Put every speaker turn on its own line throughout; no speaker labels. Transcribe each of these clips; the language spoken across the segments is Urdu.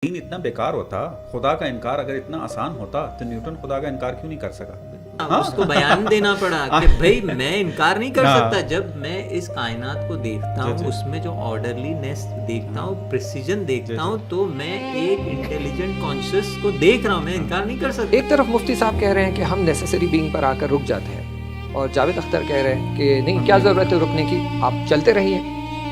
دین اتنا بیکار ہوتا، خدا کا انکار اگر اتنا آسان ہوتا تو نیوٹن خدا کا انکار کیوں نہیں کر سکا؟
اس کو بیان دینا پڑا کہ بھائی میں انکار نہیں کر سکتا. جب میں اس کائنات کو دیکھتا ہوں، اس میں جو آرڈرلینس دیکھتا ہوں، پریسیجن دیکھتا ہوں، تو میں ایک انٹیلیجنٹ کانشیس کو دیکھ رہا ہوں، میں انکار نہیں کر سکتا.
ایک طرف مفتی صاحب کہہ رہے ہیں کہ ہم نیسیسری بینگ پر آ کر رک جاتے ہیں، اور جاوید اختر کہہ رہے ہیں کہ نہیں، کیا ضرورت ہے رکنے کی، آپ چلتے رہیے.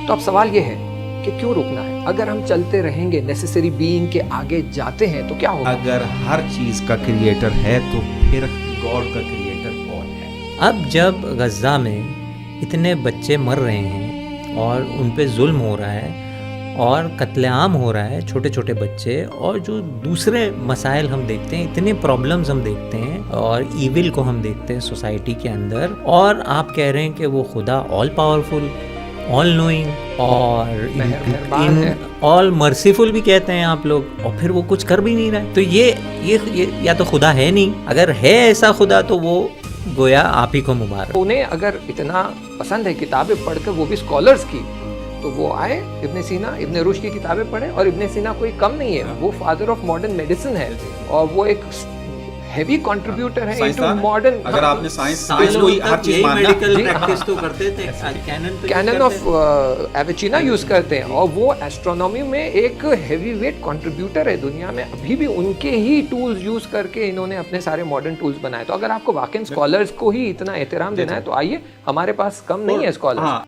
تو اب سوال یہ ہے کہ کیوں رکنا ہے؟ اگر ہم چلتے رہیں گے، نیسیسری بینگ کے آگے جاتے ہیں، تو کیا ہوگا؟
اگر ہر چیز کا کریٹر ہے تو پھر گاڈ کا کریٹر کون ہے؟
اب جب غزہ میں اتنے بچے مر رہے ہیں اور ان پہ ظلم ہو رہا ہے اور قتل عام ہو رہا ہے، چھوٹے چھوٹے بچے، اور جو دوسرے مسائل ہم دیکھتے ہیں، اتنے پرابلمز ہم دیکھتے ہیں اور ایول کو ہم دیکھتے ہیں سوسائٹی کے اندر، اور آپ کہہ رہے ہیں کہ وہ خدا آل پاورفل، آل نوئنگ اور آل مرسیفل بھی کہتے ہیں آپ لوگ، اور پھر وہ کچھ کر بھی نہیں رہے. تو یہ یا تو خدا ہے نہیں. اگر ہے ایسا خدا تو وہ گویا آپ ہی کو مبارک.
انہیں اگر اتنا پسند ہے کتابیں پڑھ کر، وہ بھی اسکالرز کی، تو وہ آئے ابن سینا، ابن رشد کی کتابیں پڑھیں. اور ابن سینا کوئی کم نہیں ہے، وہ فادر آف ماڈرن میڈیسن ہے، اور وہ ایک ہیوی کنٹریبیوٹر ہے انٹو ماڈرن.
اگر آپ نے سائنس کوئی ہر چیز ماننا،
میڈیکل پریکٹس تو کرتے تھے،
کینن آف ایویچینا یوز کرتے ہیں، اور وہ ایسٹرونومی میں ایک ہیوی ویٹ کنٹریبیوٹر ہے دنیا میں. ابھی بھی ان کے ہی ٹولز یوز کر کے انہوں نے اپنے سارے ماڈرن ٹولز بنائے. تو اگر آپ کو واقعی اسکالرز کو ہی اتنا احترام دینا ہے تو آئیے، ہمارے پاس کم نہیں ہے اسکالرز.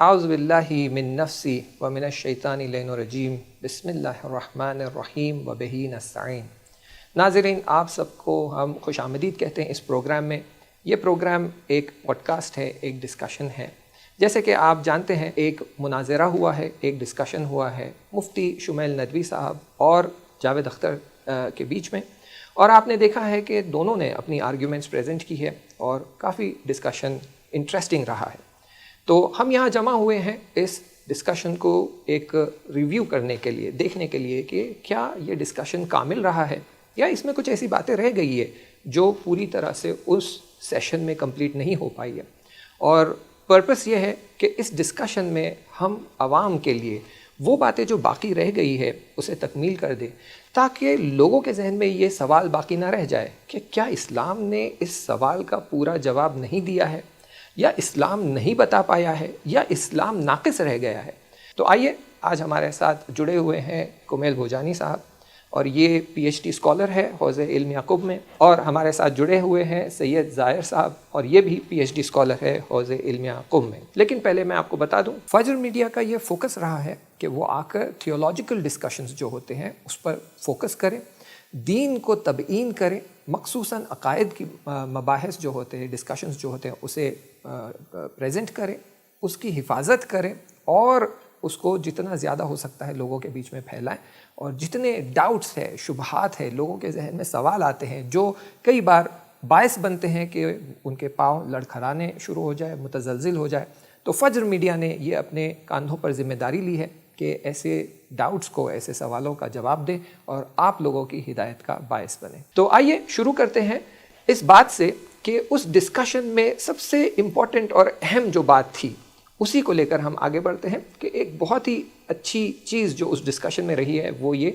اعوذ باللہ من نفسی ومن الشیطان اللعین الرجیم، بسم اللہ الرحمن الرحیم وبہ نستعین. ناظرین، آپ سب کو ہم خوش آمدید کہتے ہیں اس پروگرام میں. یہ پروگرام ایک پوڈ کاسٹ ہے، ایک ڈسکشن ہے. جیسے کہ آپ جانتے ہیں، ایک مناظرہ ہوا ہے، ایک ڈسکشن ہوا ہے مفتی شمیل ندوی صاحب اور جاوید اختر کے بیچ میں، اور آپ نے دیکھا ہے کہ دونوں نے اپنی آرگیومنٹس پریزنٹ کی ہے اور کافی ڈسکشن انٹرسٹنگ رہا ہے. تو ہم یہاں جمع ہوئے ہیں اس ڈسکشن کو ایک ریویو کرنے کے لیے، دیکھنے کے لیے کہ کیا یہ ڈسکشن کامل رہا ہے یا اس میں کچھ ایسی باتیں رہ گئی ہے جو پوری طرح سے اس سیشن میں کمپلیٹ نہیں ہو پائی ہے. اور پرپس یہ ہے کہ اس ڈسکشن میں ہم عوام کے لیے وہ باتیں جو باقی رہ گئی ہے اسے تکمیل کر دیں، تاکہ لوگوں کے ذہن میں یہ سوال باقی نہ رہ جائے کہ کیا اسلام نے اس سوال کا پورا جواب نہیں دیا ہے، یا اسلام نہیں بتا پایا ہے، یا اسلام ناقص رہ گیا ہے. تو آئیے، آج ہمارے ساتھ جڑے ہوئے ہیں کمیل بھوجانی صاحب، اور یہ پی ایچ ڈی اسکالر ہے حوزہ علم یعقوب میں. اور ہمارے ساتھ جڑے ہوئے ہیں سید ظاہر صاحب، اور یہ بھی پی ایچ ڈی اسکالر ہے حوزہ علم یعقوب میں. لیکن پہلے میں آپ کو بتا دوں، فجر میڈیا کا یہ فوکس رہا ہے کہ وہ آ کر تھیولوجیکل ڈسکشنز جو ہوتے ہیں اس پر فوکس کریں، دین کو تبیین کریں، مخصوصاً عقائد کی مباحث جو ہوتے ہیں، ڈسکشنز جو ہوتے ہیں، اسے پریزنٹ کریں، اس کی حفاظت کریں، اور اس کو جتنا زیادہ ہو سکتا ہے لوگوں کے بیچ میں پھیلائیں. اور جتنے ڈاؤٹس ہیں، شبہات ہیں، لوگوں کے ذہن میں سوال آتے ہیں جو کئی بار باعث بنتے ہیں کہ ان کے پاؤں لڑکھڑانے شروع ہو جائے، متزلزل ہو جائے، تو فجر میڈیا نے یہ اپنے کاندھوں پر ذمہ داری لی ہے کہ ایسے ڈاؤٹس کو، ایسے سوالوں کا جواب دے اور آپ لوگوں کی ہدایت کا باعث بنے. تو آئیے شروع کرتے ہیں اس بات سے کہ اس ڈسکشن میں سب سے امپورٹنٹ اور اہم جو بات تھی اسی کو لے کر ہم آگے بڑھتے ہیں. کہ ایک بہت ہی اچھی چیز جو اس ڈسکشن میں رہی ہے وہ یہ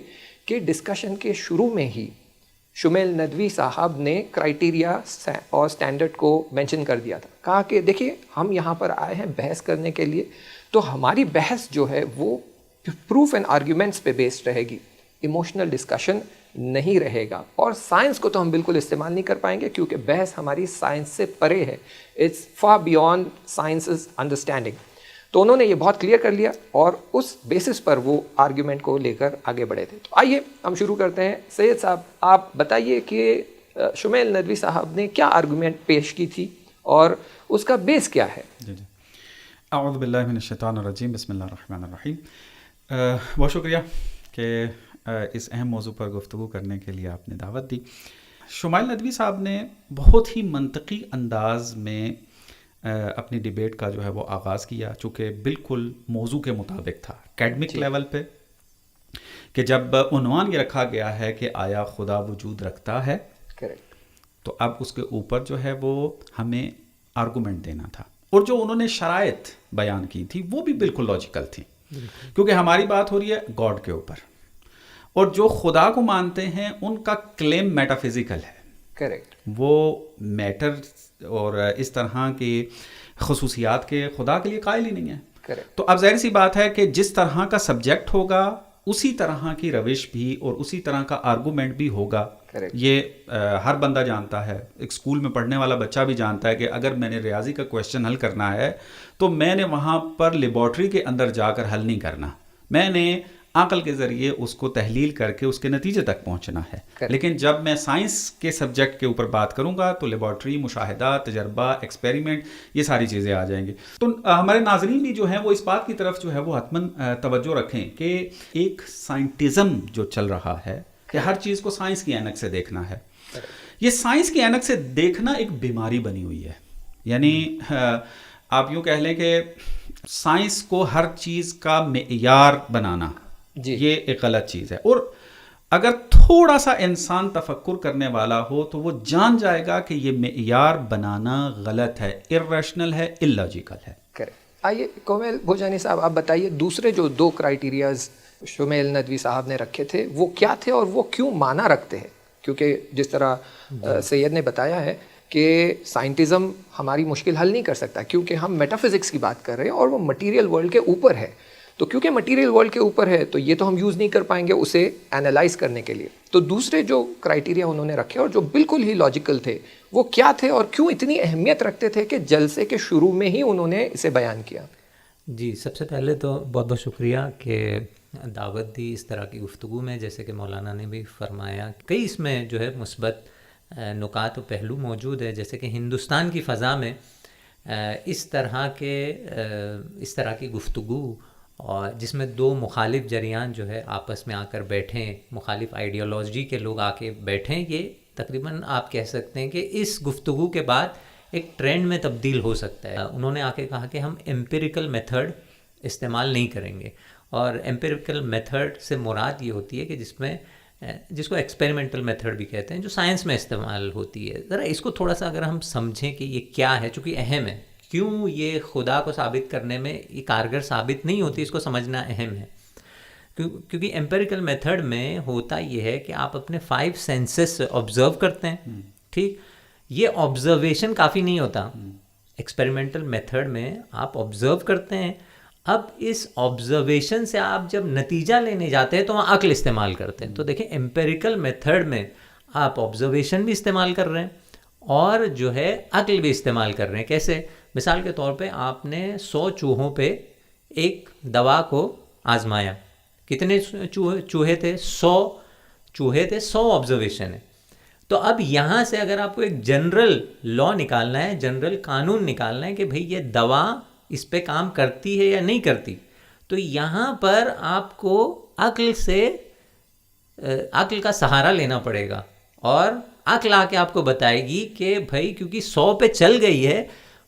کہ ڈسکشن کے شروع میں ہی شمیل ندوی صاحب نے کرائیٹیریا اور سٹینڈرڈ کو مینشن کر دیا تھا. کہا کہ دیکھیے، ہم یہاں پر آئے ہیں بحث کرنے کے لیے، تو ہماری بحث جو ہے وہ پروف اینڈ آرگیومنٹس پہ بیسڈ رہے گی، ایموشنل ڈسکشن نہیں رہے گا. اور سائنس کو تو ہم بالکل استعمال نہیں کر پائیں گے، کیونکہ بحث ہماری سائنس سے پرے ہے. It's far beyond science's understanding. تو انہوں نے یہ بہت کلیئر کر لیا، اور اس بیسس پر وہ آرگیومنٹ کو لے کر آگے بڑھے تھے. تو آئیے ہم شروع کرتے ہیں. سید صاحب، آپ بتائیے کہ شمیل ندوی صاحب نے کیا آرگیومنٹ پیش کی تھی اور اس کا بیس کیا ہے؟
جی اعوذ باللہ من الشیطان الرجیم، بسم اللہ الرحمن الرحیم. بہت شکریہ کہ اس اہم موضوع پر گفتگو کرنے کے لیے آپ نے دعوت دی. شمیل ندوی صاحب نے بہت ہی منطقی انداز میں اپنی ڈیبیٹ کا جو ہے وہ آغاز کیا، چونکہ بالکل موضوع کے مطابق تھا اکیڈمک لیول پہ، کہ جب عنوان یہ رکھا گیا ہے کہ آیا خدا وجود رکھتا ہے، تو اب اس کے اوپر جو ہے وہ ہمیں آرگومنٹ دینا تھا، اور جو انہوں نے شرائط بیان کی تھی وہ بھی بالکل لاجیکل تھی، کیونکہ ہماری بات ہو رہی ہے گاڈ کے اوپر، اور جو خدا کو مانتے ہیں ان کا کلیم میٹا فزیکل ہے،
کریکٹ،
وہ میٹر اور اس طرح کی خصوصیات کے خدا کے لیے قائل ہی نہیں ہے.
کریکٹ.
تو اب ظاہر سی بات ہے کہ جس طرح کا سبجیکٹ ہوگا اسی طرح کی روش بھی اور اسی طرح کا آرگومنٹ بھی ہوگا. یہ ہر بندہ جانتا ہے، ایک اسکول میں پڑھنے والا بچہ بھی جانتا ہے کہ اگر میں نے ریاضی کا کویشچن حل کرنا ہے تو میں نے وہاں پر لیبارٹری کے اندر جا کر حل نہیں کرنا، میں نے عقل کے ذریعے اس کو تحلیل کر کے اس کے نتیجے تک پہنچنا ہے. لیکن جب میں سائنس کے سبجیکٹ کے اوپر بات کروں گا تو لیبارٹری، مشاہدہ، تجربہ، ایکسپیریمنٹ، یہ ساری چیزیں آ جائیں گی. تو ہمارے ناظرین بھی جو ہیں وہ اس بات کی طرف جو ہے وہ حتماً توجہ رکھیں کہ ایک سائنٹزم جو چل رہا ہے کہ ہر چیز کو سائنس کی اینک سے دیکھنا ہے، یہ سائنس کی اینک سے دیکھنا ایک بیماری بنی ہوئی ہے. یعنی آپ یوں کہہ لیں کہ سائنس کو ہر چیز کا معیار بنانا یہ ایک غلط چیز ہے. اور اگر تھوڑا سا انسان تفکر کرنے والا ہو تو وہ جان جائے گا کہ یہ معیار بنانا غلط ہے، irrational ہے، illogical ہے.
آئیے کومیل بھوجانی صاحب آپ بتائیے دوسرے جو 2 کرائیٹیریاز شمیل ندوی صاحب نے رکھے تھے وہ کیا تھے اور وہ کیوں معنی رکھتے ہیں؟ کیونکہ جس طرح سید نے بتایا ہے کہ سائنٹزم ہماری مشکل حل نہیں کر سکتا کیونکہ ہم میٹا فزکس کی بات کر رہے ہیں اور وہ مٹیریل ورلڈ کے اوپر ہے. تو کیونکہ مٹیریل ورلڈ کے اوپر ہے تو یہ تو ہم یوز نہیں کر پائیں گے اسے اینالائز کرنے کے لیے. تو دوسرے جو کرائیٹیریا انہوں نے رکھے اور جو بالکل ہی لاجیکل تھے وہ کیا تھے اور کیوں اتنی اہمیت رکھتے تھے کہ جلسے کے شروع میں ہی انہوں نے اسے بیان کیا؟
جی، سب سے پہلے تو بہت بہت شکریہ کہ دعوت دی اس طرح کی گفتگو میں. جیسے کہ مولانا نے بھی فرمایا کئی اس میں جو ہے مثبت نکات و پہلو موجود ہے، جیسے کہ ہندوستان کی فضا میں اس طرح کی گفتگو اور جس میں 2 مخالف جریان جو ہے آپس میں آ کر بیٹھیں، مخالف آئیڈیالوجی کے لوگ آ کے بیٹھیں، یہ تقریباً آپ کہہ سکتے ہیں کہ اس گفتگو کے بعد ایک ٹرینڈ میں تبدیل ہو سکتا ہے. انہوں نے آ کے کہا کہ ہم ایمپیریکل میتھڈ استعمال نہیں کریں گے، اور ایمپیریکل میتھڈ سے مراد یہ ہوتی ہے کہ جس کو ایکسپیریمنٹل میتھڈ بھی کہتے ہیں، جو سائنس میں استعمال ہوتی ہے. ذرا اس کو تھوڑا سا اگر ہم سمجھیں کہ یہ کیا ہے، چونکہ اہم ہے، کیوں یہ خدا کو ثابت کرنے میں یہ کارگر ثابت نہیں ہوتی، اس کو سمجھنا اہم ہے. کیونکہ ایمپیریکل میتھڈ میں ہوتا یہ ہے کہ آپ اپنے 5 سینسز آبزرو کرتے ہیں، ٹھیک، یہ آبزرویشن کافی نہیں ہوتا. ایکسپیریمنٹل میتھڈ میں آپ آبزرو کرتے ہیں، اب اس آبزرویشن سے آپ جب نتیجہ لینے جاتے ہیں تو وہاں عقل استعمال کرتے ہیں. تو دیکھیں ایمپیریکل میتھڈ میں آپ آبزرویشن بھی استعمال کر رہے ہیں اور جو ہے عقل بھی استعمال کر رہے ہیں. کیسے؟ مثال کے طور پہ آپ نے 100 چوہوں پہ ایک دوا کو آزمایا. کتنے چوہے تھے؟ 100 چوہے تھے، 100 آبزرویشن ہے. تو اب یہاں سے اگر آپ کو ایک جنرل لا نکالنا ہے، جنرل قانون نکالنا ہے کہ بھئی یہ دوا اس پہ کام کرتی ہے یا نہیں کرتی، تو یہاں پر آپ کو عقل کا سہارا لینا پڑے گا، اور عقل آ کے آپ کو بتائے گی کہ بھائی کیونکہ 100 پہ چل گئی ہے،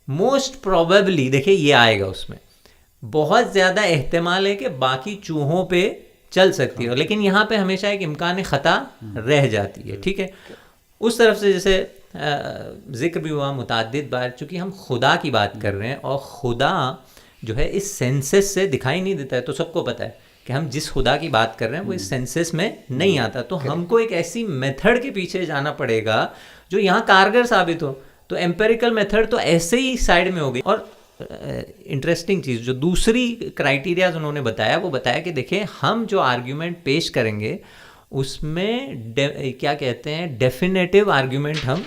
موسٹ پروبیبلی دیکھیں یہ آئے گا، اس میں بہت زیادہ احتمال ہے کہ باقی چوہوں پہ چل سکتی ہے، لیکن یہاں پہ ہمیشہ ایک امکان خطا رہ جاتی ہے. ٹھیک ہے، اس طرف سے جیسے ذکر بھی ہوا متعدد بار، چونکہ ہم خدا کی بات کر رہے ہیں اور خدا جو ہے اس سینسس سے دکھائی نہیں دیتا ہے. تو سب کو پتہ ہے کہ ہم جس خدا کی بات کر رہے ہیں وہ اس سینسس میں نہیں آتا. تو ہم کو ایک ایسی میتھڈ کے پیچھے جانا پڑے گا جو یہاں کارگر ثابت ہو. تو ایمپیریکل میتھڈ تو ایسے ہی سائڈ میں ہو گئی. اور انٹرسٹنگ چیز جو دوسری کرائیٹیریاز انہوں نے بتایا، وہ بتایا کہ دیکھیں ہم جو آرگیومنٹ پیش کریں گے اس میں کیا کہتے ہیں ڈیفینیٹیو آرگیومنٹ ہم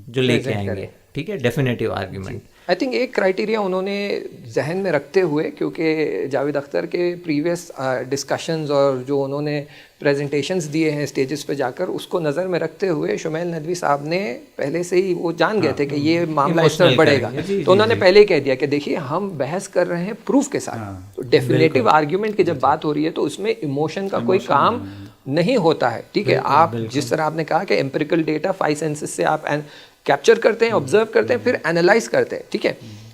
جو لے کے آئیں گے. ٹھیک ہے، ڈیفینیٹیو آرگیومنٹ.
آئی تھنک ایک کرائیٹیریا انہوں نے ذہن میں رکھتے ہوئے، کیونکہ جاوید اختر کے پریویس ڈسکشنز اور جو انہوں نے پریزنٹیشنز دیے ہیں اسٹیجز پہ جا کر، اس کو نظر میں رکھتے ہوئے شمیل ندوی صاحب نے پہلے سے ہی وہ جان گئے تھے کہ یہ معاملہ اس طرح بڑھے گا. تو انہوں نے پہلے ہی کہہ دیا کہ دیکھیے ہم بحث کر رہے ہیں پروف کے ساتھ. تو ڈیفینیٹیو آرگیومنٹ کی جب بات ہو رہی ہے تو اس میں ایموشن کا کوئی کام نہیں ہوتا ہے. ٹھیک ہے، آپ جس طرح آپ نے کہا کہ ایمپیریکل ڈیٹا 5 سینسز سے آپ کیپچر کرتے ہیں، آبزرو کرتے ہیں، پھر اینالائز کرتے ہیں. ٹھیک ہے،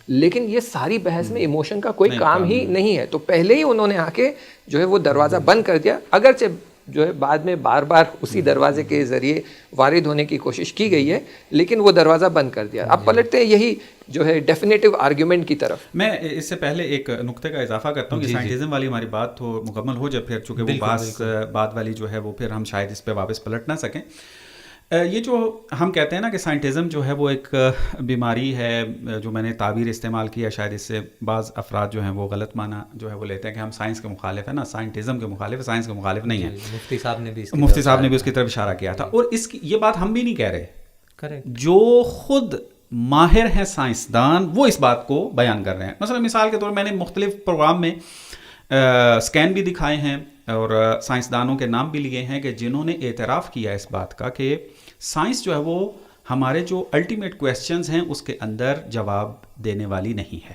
لیکن یہ ساری بحث میں ایموشن کا کوئی کام ہی نہیں ہے. تو پہلے ہی انہوں نے آ کے جو ہے وہ دروازہ بند کر دیا. اگرچہ جو ہے بعد میں بار بار اسی دروازے کے ذریعے وارد ہونے کی کوشش کی گئی ہے، لیکن وہ دروازہ بند کر دیا. اب پلٹتے ہیں یہی جو ہے ڈیفینیٹو آرگیومنٹ کی طرف.
میں اس سے پہلے ایک نقطے کا اضافہ کرتا ہوں کہ سائنٹزم والی ہماری بات تو مکمل ہو جب پھر چونکہ وہ بات والی جو ہے وہ پھر ہم شاید اس پہ واپس پلٹ نہ سکیں. یہ جو ہم کہتے ہیں نا کہ سائنٹزم جو ہے وہ ایک بیماری ہے، جو میں نے تعبیر استعمال کیا، شاید اس سے بعض افراد جو ہیں وہ غلط معنی جو ہے وہ لیتے ہیں کہ ہم سائنس کے مخالف ہیں. نا، سائنٹزم کے مخالف ہے، سائنس کے مخالف نہیں ہے.
مفتی صاحب نے بھی
اس کی طرف اشارہ کیا تھا. اور اس کی یہ بات ہم بھی نہیں کہہ رہے، جو خود ماہر ہیں سائنسدان وہ اس بات کو بیان کر رہے ہیں. مثلا مثال کے طور میں نے مختلف پروگرام میں اسکین بھی دکھائے ہیں اور سائنسدانوں کے نام بھی لیے ہیں کہ جنہوں نے اعتراف کیا اس بات کا کہ سائنس جو ہے وہ ہمارے جو الٹیمیٹ کویسچنز ہیں اس کے اندر جواب دینے والی نہیں ہے.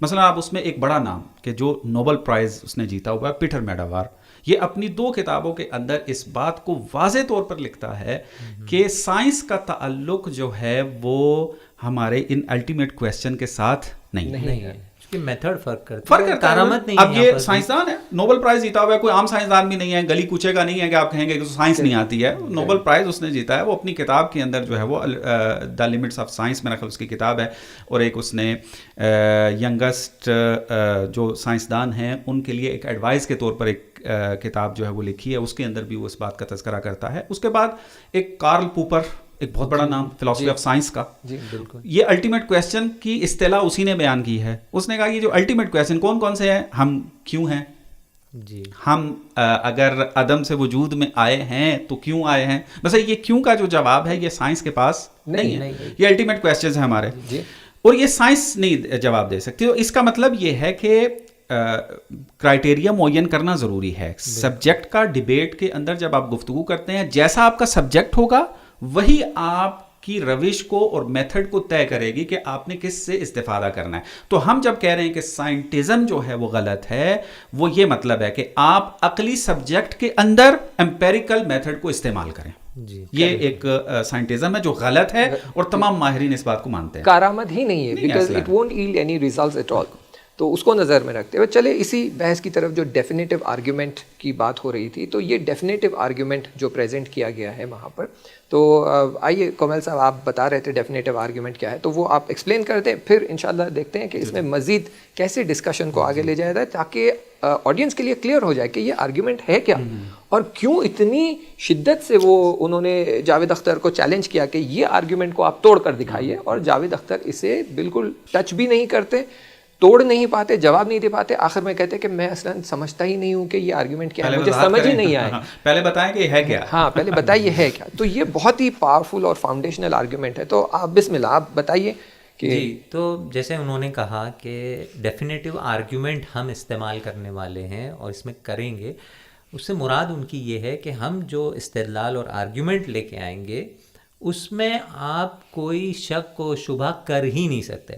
مثلا آپ اس میں ایک بڑا نام کہ جو نوبل پرائز اس نے جیتا ہوا ہے، پیٹر میڈاوار، یہ اپنی 2 کتابوں کے اندر اس بات کو واضح طور پر لکھتا ہے کہ سائنس کا تعلق جو ہے وہ ہمارے ان الٹیمیٹ کویسچن کے ساتھ نہیں ہے.
میتھڈ فرق کرتا ہے،
کرامت نہیں. اب یہ سائنسدان ہے، نوبل پرائز جیتا ہوا ہے، کوئی عام سائنسدان بھی نہیں ہے، گلی کوچے کا نہیں ہے کہ آپ کہیں گے کہ سائنس نہیں آتی ہے. نوبل پرائز اس نے جیتا ہے، وہ اپنی کتاب کے اندر جو ہے وہ دا لمٹس آف سائنس میرا خیال اس کی کتاب ہے، اور ایک اس نے ینگسٹ جو سائنسدان ہیں ان کے لیے ایک ایڈوائز کے طور پر ایک کتاب جو ہے وہ لکھی ہے، اس کے اندر بھی وہ اس بات کا تذکرہ کرتا ہے. اس کے بعد ایک کارل پوپر، ایک بہت بڑا نام فلاسفی آف سائنس کا، یہ الٹیمیٹ کویسچن کی اصطلاح اسی نے بیان کی ہے. اس نے کہا یہ جو الٹیمیٹ کویسچن کون کون سے ہیں، ہم کیوں ہیں، ہم اگر عدم سے وجود میں آئے ہیں تو کیوں آئے ہیں. بس یہ کیوں کا جو جواب ہے یہ سائنس کے پاس نہیں ہے. یہ الٹیمیٹ کویسچنز ہیں ہمارے، اور یہ سائنس نہیں جواب دے سکتی. اس کا مطلب یہ ہے کہ کرائٹیریا معین کرنا ضروری ہے. سبجیکٹ کا ڈیبیٹ کے اندر جب آپ گفتگو کرتے ہیں، جیسا آپ کا سبجیکٹ ہوگا وہی آپ کی روش کو اور میتھڈ کو طے کرے گی کہ آپ نے کس سے استفادہ کرنا ہے. تو ہم جب کہہ رہے ہیں کہ سائنٹزم جو ہے وہ غلط ہے، وہ یہ مطلب ہے کہ آپ عقلی سبجیکٹ کے اندر امپیریکل میتھڈ کو استعمال کریں. یہ ایک سائنٹزم ہے جو غلط ہے اور تمام ماہرین اس بات کو مانتے ہیں.
کارآمد ہی نہیں ہے، because it won't yield any results at all. تو اس کو نظر میں رکھتے ہوئے چلے اسی بحث کی طرف، جو ڈیفینیٹو آرگیومنٹ کی بات ہو رہی تھی، تو یہ ڈیفینیٹو آرگیومنٹ جو پریزنٹ کیا گیا ہے وہاں پر، تو آئیے کومل صاحب آپ بتا رہے تھے ڈیفینیٹو آرگیومنٹ کیا ہے، تو وہ آپ ایکسپلین کر دیں، پھر انشاءاللہ دیکھتے ہیں کہ اس میں مزید کیسے ڈسکشن کو آگے لے جایا جائے تاکہ آڈینس کے لیے کلیئر ہو جائے کہ یہ آرگیومنٹ ہے کیا، اور کیوں اتنی شدت سے وہ انہوں نے جاوید اختر کو چیلنج کیا کہ یہ آرگیومنٹ کو آپ توڑ کر دکھائیے، اور جاوید اختر اسے بالکل ٹچ بھی نہیں کرتے، توڑ نہیں پاتے، جواب نہیں دے پاتے. آخر میں کہتے کہ میں اصلا سمجھتا ہی نہیں ہوں کہ یہ آرگیومنٹ کیا ہے، مجھے سمجھ ہی نہیں آیا.
پہلے بتائیں کہ یہ ہے کیا.
ہاں پہلے بتائیے ہے کیا. تو یہ بہت ہی پاورفل اور فاؤنڈیشنل آرگیومنٹ ہے. تو آپ بسم اللہ آپ بتائیے کہ
جی. تو جیسے انہوں نے کہا کہ ڈیفینیٹو آرگیومنٹ ہم استعمال کرنے والے ہیں اور اس میں کریں گے، اس سے مراد ان کی یہ ہے کہ ہم جو استدلال اور آرگیومنٹ لے کے آئیں گے اس میں آپ کوئی شک و شبہ کر ہی نہیں سکتے.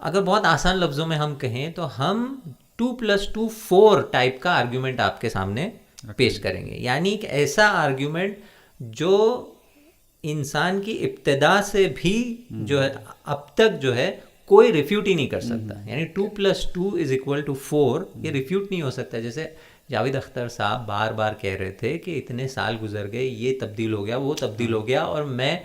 اگر بہت آسان لفظوں میں ہم کہیں تو ہم 2+2 4 ٹائپ کا آرگیومنٹ آپ کے سامنے پیش کریں گے. یعنی ایک ایسا آرگیومنٹ جو انسان کی ابتدا سے بھی جو ہے اب تک جو ہے کوئی ریفیوٹ ہی نہیں کر سکتا. یعنی 2+2 = 4 یہ ریفیوٹ نہیں ہو سکتا. جیسے جاوید اختر صاحب بار بار کہہ رہے تھے کہ اتنے سال گزر گئے، یہ تبدیل ہو گیا، وہ تبدیل ہو گیا، اور میں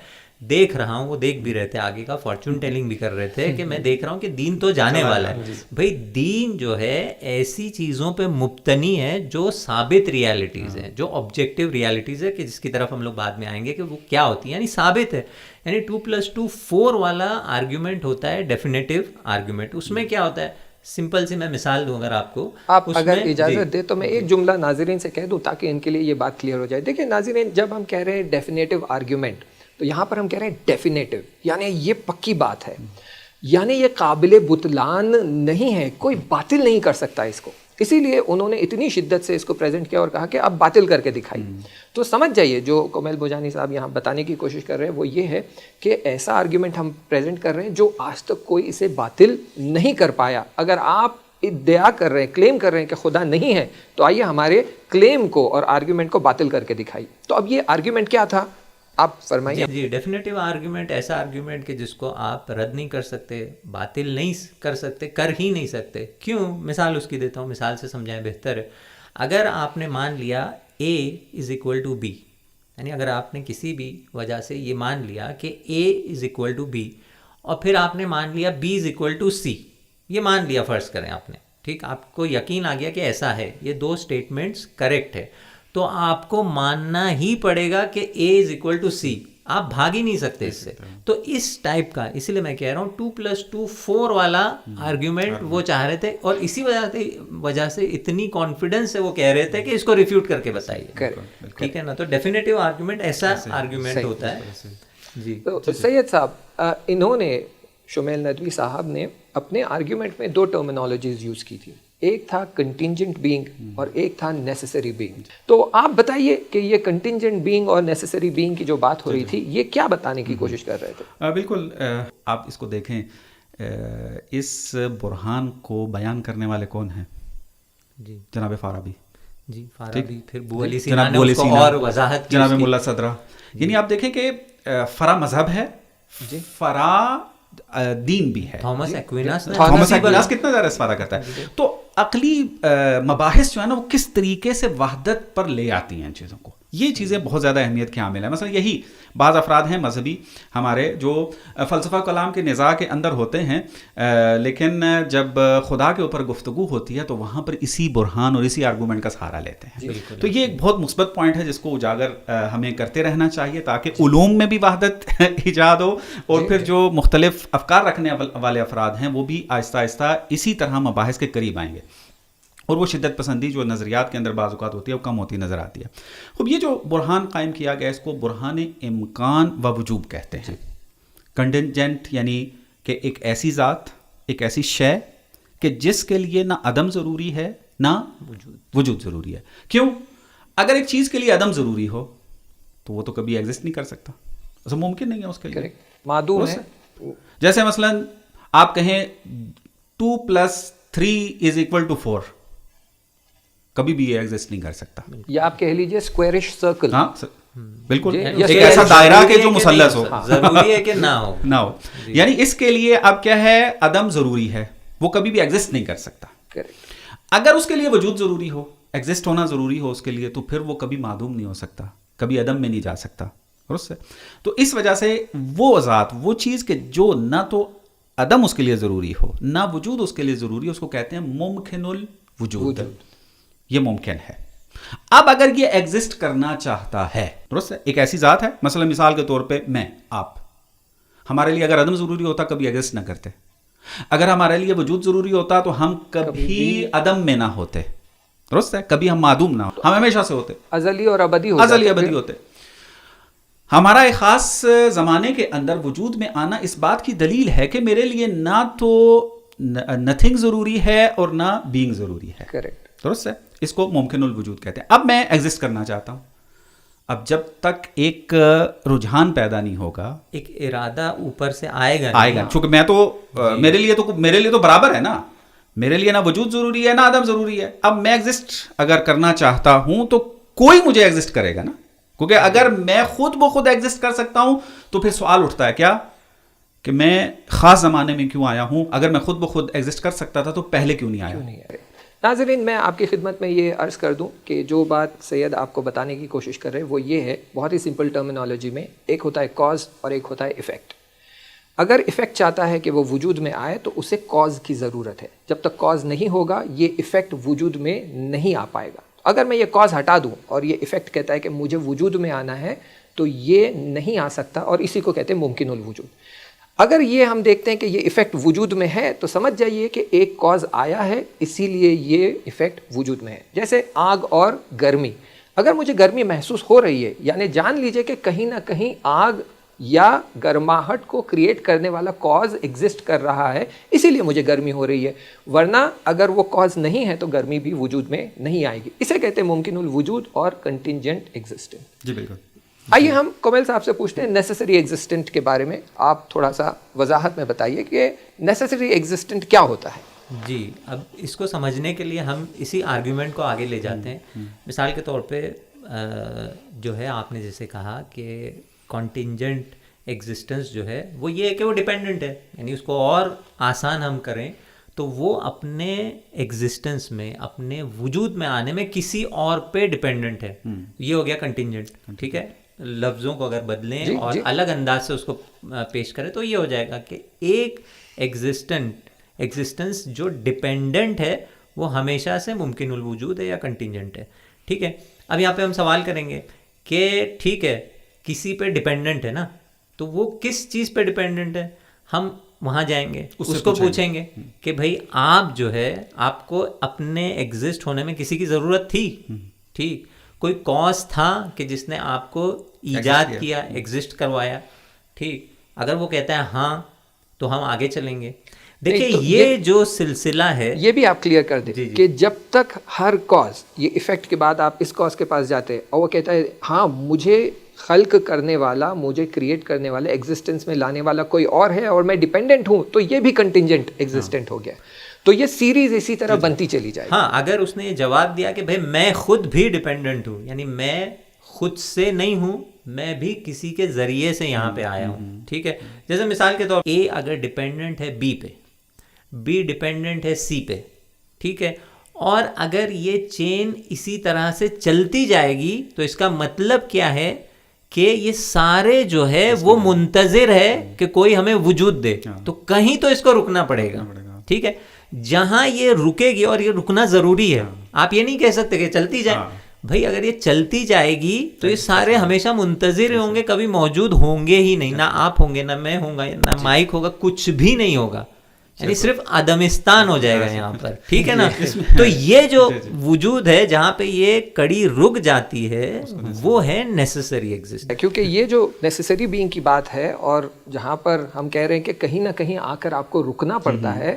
دیکھ رہا ہوں، وہ دیکھ بھی رہے تھے، آگے کا فارچون ٹیلنگ بھی کر رہے تھے کہ میں دیکھ رہا ہوں کہ دین تو جانے والا ہے. بھائی دین جو ہے ایسی چیزوں پہ مبتنی ہے جو ثابت ریالٹیز ہیں، جو آبجیکٹیو ریالٹیز ہے، کہ جس کی طرف ہم لوگ بعد میں آئیں گے کہ وہ کیا ہوتی ہیں، یعنی ثابت ہے. یعنی 2+2 4 والا آرگیومنٹ ہوتا ہے ڈیفینیٹو آرگیومنٹ. اس میں کیا ہوتا ہے، سمپل سی میں مثال دوں اگر آپ کو،
آپ اگر اجازت دے تو میں ایک جملہ ناظرین سے کہہ دوں تاکہ ان کے لیے یہ بات کلیئر ہو جائے. دیکھیں ناظرین، جب ہم کہہ رہے ہیں ڈیفینیٹو آرگیومنٹ تو یہاں پر ہم کہہ رہے ہیں ڈیفینیٹو، یعنی یہ پکی بات ہے، یعنی یہ قابل بطلان نہیں ہے، کوئی باطل نہیں کر سکتا اس کو. اسی لیے انہوں نے اتنی شدت سے اس کو پریزنٹ کیا اور کہا کہ آپ باطل کر کے دکھائیے. تو سمجھ جائیے جو کومل بوجانی صاحب یہاں بتانے کی کوشش کر رہے ہیں وہ یہ ہے کہ ایسا آرگیومنٹ ہم پریزنٹ کر رہے ہیں جو آج تک کوئی اسے باطل نہیں کر پایا. اگر آپ ادعا کر رہے ہیں، کلیم کر رہے ہیں کہ خدا نہیں ہے، تو آئیے ہمارے کلیم کو اور آرگیومنٹ کو باطل کر کے دکھائیے. تو اب یہ آرگیومنٹ کیا تھا آپ فرمائیے.
جی ڈیفینیٹو آرگیومنٹ ایسا آرگیومنٹ کہ جس کو آپ رد نہیں کر سکتے، باطل نہیں کر سکتے، کر ہی نہیں سکتے. کیوں؟ مثال اس کی دیتا ہوں، مثال سے سمجھائیں بہتر ہے. اگر آپ نے مان لیا A is equal to B, یعنی اگر آپ نے کسی بھی وجہ سے یہ مان لیا کہ A is equal to B اور پھر آپ نے مان لیا B is equal to C, یہ مان لیا فرض کریں آپ نے, ٹھیک, آپ کو یقین آ گیا کہ ایسا ہے, یہ دو اسٹیٹمنٹس کریکٹ ہے, تو آپ کو ماننا ہی پڑے گا کہ A is equal to C, آپ بھاگ ہی نہیں سکتے اس سے. تو اس ٹائپ کا, اسی لیے میں کہہ رہا ہوں 2+2 4 والا آرگیومنٹ وہ چاہ رہے تھے, اور اسی وجہ سے اتنی کانفیڈنس سے وہ کہہ رہے تھے کہ اس کو ریفیوٹ کر کے بتائیے, ٹھیک ہے نا. تو ڈیفینیٹیو آرگیومنٹ ایسا آرگیومنٹ ہوتا ہے. جی
تو سید صاحب, انہوں نے شمیل ندوی صاحب نے اپنے آرگیومنٹ میں دو ٹرمینالوجیز یوز کی تھی, ایک تھا کنٹینجنٹ بینگ اور ایک تھا نیسیسری بینگ. تو آپ بتائیے کہ یہ کنٹینجنٹ بینگ اور نیسیسری بینگ کی جو بات ہو رہی تھی, یہ کیا بتانے کی کوشش کر رہے تھے؟
بالکل, آپ اس کو دیکھیں, اس برہان کو بیان کرنے والے کون ہیں؟
جی
جناب فارابی.
جی فارابی, پھر بو علی
جناب
سینا
بو
نے
علی
اس کو
سینا,
اور وضاحت کی,
جناب ملا صدرہ. یعنی آپ دیکھیں کہ فرا مذہب ہے, فرا دین بھی ہے.
تھامس ایکویناس نے,
تھامس ایکویناس کتنا زیادہ استفادہ کرتا ہے. تو عقلی مباحث جو ہے نا, وہ کس طریقے سے وحدت پر لے آتی ہیں چیزوں کو, یہ چیزیں بہت زیادہ اہمیت کے حامل ہیں. مثلا یہی بعض افراد ہیں مذہبی ہمارے جو فلسفہ کلام کے نزاع کے اندر ہوتے ہیں, لیکن جب خدا کے اوپر گفتگو ہوتی ہے تو وہاں پر اسی برہان اور اسی آرگومنٹ کا سہارا لیتے ہیں. تو یہ ایک بہت مثبت پوائنٹ ہے جس کو اجاگر ہمیں کرتے رہنا چاہیے, تاکہ علوم میں بھی وحدت ایجاد ہو, اور پھر جو مختلف افکار رکھنے والے افراد ہیں وہ بھی آہستہ آہستہ اسی طرح مباحث کے قریب آئیں گے, اور وہ شدت پسندی جو نظریات کے اندر بعض اوقات ہوتی ہے وہ کم ہوتی نظر آتی ہے. خب یہ جو برہان قائم کیا گیا, اس کو برہان امکان و وجوب کہتے ہیں. کنٹینجنٹ یعنی کہ ایک ایسی ذات, ایک ایسی شے کہ جس کے لیے نہ عدم ضروری ہے نہ وجود ضروری ہے. کیوں؟ اگر ایک چیز کے لیے عدم ضروری ہو تو وہ تو کبھی ایگزسٹ نہیں کر سکتا, ایسا ممکن نہیں ہے اس کے لیے,
معدوم ہے.
جیسے مثلا آپ کہیں 2+3 is equal to 4, کبھی بھی یہ ایگزسٹ نہیں کر سکتا.
یا آپ کہہ لیجئے اسکوائرش سرکل.
ہاں بالکل, ایک ایسا دائرہ کہ جو مثلث ہو,
ضروری ہے کہ نہ ہو.
یعنی اس کے لیے اب کیا ہے, عدم ضروری ہے, وہ کبھی بھی ایگزسٹ نہیں کر سکتا. اگر اس کے لیے وجود ضروری ہو, ایگزسٹ ہونا ضروری ہو اس کے لیے, تو پھر وہ کبھی معدوم نہیں ہو سکتا, کبھی عدم میں نہیں جا سکتا. درست ہے. تو اس وجہ سے وہ ذات, وہ چیز کہ جو نہ تو عدم اس کے لیے ضروری ہو نہ وجود اس کے لیے ضروری ہے, اس کو کہتے ہیں ممکن الوجود. یہ ممکن ہے. اب اگر یہ ایگزسٹ کرنا چاہتا ہے, درست ہے, ایک ایسی ذات ہے, مثلا مثال کے طور پہ میں, آپ, ہمارے لیے اگر عدم ضروری ہوتا کبھی ایگزسٹ نہ کرتے, اگر ہمارے لیے وجود ضروری ہوتا تو ہم کبھی عدم میں نہ ہوتے, درست ہے, کبھی ہم معدوم نہ ہوتے, ہم ہمیشہ سے ہوتے,
ازلی اور ابدی
ہوتے. ہمارا ایک خاص زمانے کے اندر وجود میں آنا اس بات کی دلیل ہے کہ میرے لیے نہ تو نتھنگ ضروری ہے اور نہ بینگ ضروری ہے.
کریکٹ,
درست ہے. اس کو ممکن الوجود کہتے ہیں. اب میں ایگزسٹ کرنا چاہتا ہوں, اب جب تک ایک رجحان پیدا نہیں ہوگا,
ایک ارادہ اوپر سے آئے گا,
چونکہ میں تو میرے لیے تو برابر ہے نا, میرے لیے نہ وجود ضروری ہے نہ عدم ضروری ہے. اب میں ایگزسٹ اگر کرنا چاہتا ہوں تو کوئی مجھے ایگزسٹ کرے گا نا, کیونکہ اگر میں خود بخود ایگزسٹ کر سکتا ہوں تو پھر سوال اٹھتا ہے کیا, کہ میں خاص زمانے میں کیوں آیا ہوں؟ اگر میں خود بخود ایگزسٹ کر سکتا تھا تو پہلے کیوں نہیں آیا؟
ناظرین، میں آپ کی خدمت میں یہ عرض کر دوں کہ جو بات سید آپ کو بتانے کی کوشش کر رہے ہیں وہ یہ ہے، بہت ہی سمپل ٹرمینالوجی میں، ایک ہوتا ہے کاز اور ایک ہوتا ہے ایفیکٹ. اگر ایفیکٹ چاہتا ہے کہ وہ وجود میں آئے تو اسے کاز کی ضرورت ہے. جب تک کاز نہیں ہوگا یہ ایفیکٹ وجود میں نہیں آ پائے گا. اگر میں یہ کاز ہٹا دوں اور یہ ایفیکٹ کہتا ہے کہ مجھے وجود میں آنا ہے تو یہ نہیں آ سکتا، اور اسی کو کہتے ہیں ممکن الوجود. اگر یہ ہم دیکھتے ہیں کہ یہ ایفیکٹ وجود میں ہے تو سمجھ جائیے کہ ایک کاز آیا ہے، اسی لیے یہ ایفیکٹ وجود میں ہے. جیسے آگ اور گرمی، اگر مجھے گرمی محسوس ہو رہی ہے یعنی جان لیجئے کہ کہیں نہ کہیں آگ یا گرماہٹ کو کریٹ کرنے والا کاز ایگزسٹ کر رہا ہے، اسی لیے مجھے گرمی ہو رہی ہے. ورنہ اگر وہ کاز نہیں ہے تو گرمی بھی وجود میں نہیں آئے گی. اسے کہتے ہیں ممکن الوجود اور کنٹینجنٹ ایگزسٹنس.
جی بالکل.
آئیے ہم کومیل صاحب سے پوچھتے ہیں نیسیسری ایگزسٹنٹ کے بارے میں. آپ تھوڑا سا وضاحت میں بتائیے کہ نیسیسری ایگزسٹنٹ کیا ہوتا ہے.
جی، اب اس کو سمجھنے کے لیے ہم اسی آرگیومنٹ کو آگے لے جاتے ہیں. مثال کے طور پہ جو ہے آپ نے جیسے کہا کہ کانٹینجنٹ ایگزسٹنس جو ہے وہ یہ ہے کہ وہ ڈیپینڈنٹ ہے، یعنی اس کو اور آسان ہم کریں تو وہ اپنے ایگزسٹنس میں، اپنے وجود میں آنے میں کسی اور پہ ڈپینڈنٹ ہے. یہ ہو گیا کنٹینجنٹ. ٹھیک ہے، لفظوں کو اگر بدلیں اور الگ انداز سے اس کو پیش کریں تو یہ ہو جائے گا کہ ایک ایگزسٹنس جو ڈپینڈنٹ ہے وہ ہمیشہ سے ممکن الوجود ہے یا کنٹینجنٹ ہے. ٹھیک ہے، اب یہاں پہ ہم سوال کریں گے کہ ٹھیک ہے کسی پہ ڈپینڈنٹ ہے نا، تو وہ کس چیز پہ ڈپینڈنٹ ہے؟ ہم وہاں جائیں گے، اس کو پوچھیں گے کہ بھائی آپ جو ہے آپ کو اپنے ایگزسٹ ہونے میں کسی کی ضرورت تھی؟ ٹھیک، کوئی کاز تھا کہ جس نے آپ کو ایجاد کیا، ایگزسٹ کروایا؟ ٹھیک، اگر وہ کہتا ہے ہاں تو ہم آگے چلیں گے. دیکھیں یہ جو سلسلہ ہے
یہ بھی آپ کلیئر کر دیں کہ جب تک ہر کاز، یہ ایفیکٹ کے بعد آپ اس کاز کے پاس جاتے ہیں اور وہ کہتا ہے ہاں مجھے خلق کرنے والا، مجھے کریٹ کرنے والا، ایگزسٹنس میں لانے والا کوئی اور ہے اور میں ڈیپینڈنٹ ہوں، تو یہ بھی کنٹینجنٹ ایگزسٹنٹ ہو گیا. تو یہ سیریز اسی طرح بنتی چلی جائے.
ہاں، اگر اس نے یہ جواب دیا کہ بھائی میں خود بھی ڈیپینڈنٹ ہوں، یعنی میں خود سے نہیں ہوں، میں بھی کسی کے ذریعے سے یہاں پہ آیا ہوں. ٹھیک ہے، جیسے مثال کے طور پر اے اگر ڈیپینڈنٹ ہے بی پہ، بی ڈیپینڈنٹ ہے سی پہ. ٹھیک ہے، اور اگر یہ چین اسی طرح سے چلتی جائے گی تو اس کا مطلب کیا ہے کہ یہ سارے جو ہے وہ منتظر ہے کہ کوئی ہمیں وجود دے، تو کہیں تو اس کو رکنا پڑے گا. ٹھیک ہے، جہاں یہ رکے گی، اور یہ رکنا ضروری ہے، آپ یہ نہیں کہہ سکتے کہ چلتی جائے. بھائی اگر یہ چلتی جائے گی تو یہ سارے ہمیشہ منتظر ہوں گے، کبھی موجود ہوں گے ہی نہیں. نہ آپ ہوں گے، نہ میں ہوں گا، نہ مائک ہوگا، کچھ بھی نہیں ہوگا، یعنی صرف عدمستان ہو جائے گا یہاں پر. ٹھیک ہے نا، تو یہ جو وجود ہے جہاں پہ یہ کڑی رک جاتی ہے وہ ہے نیسیسری ایگزسٹنس.
کیونکہ یہ جو نیسیسری بینگ کی بات ہے، اور جہاں پر ہم کہہ رہے ہیں کہ کہیں نہ کہیں آ کر آپ کو رکنا پڑتا ہے،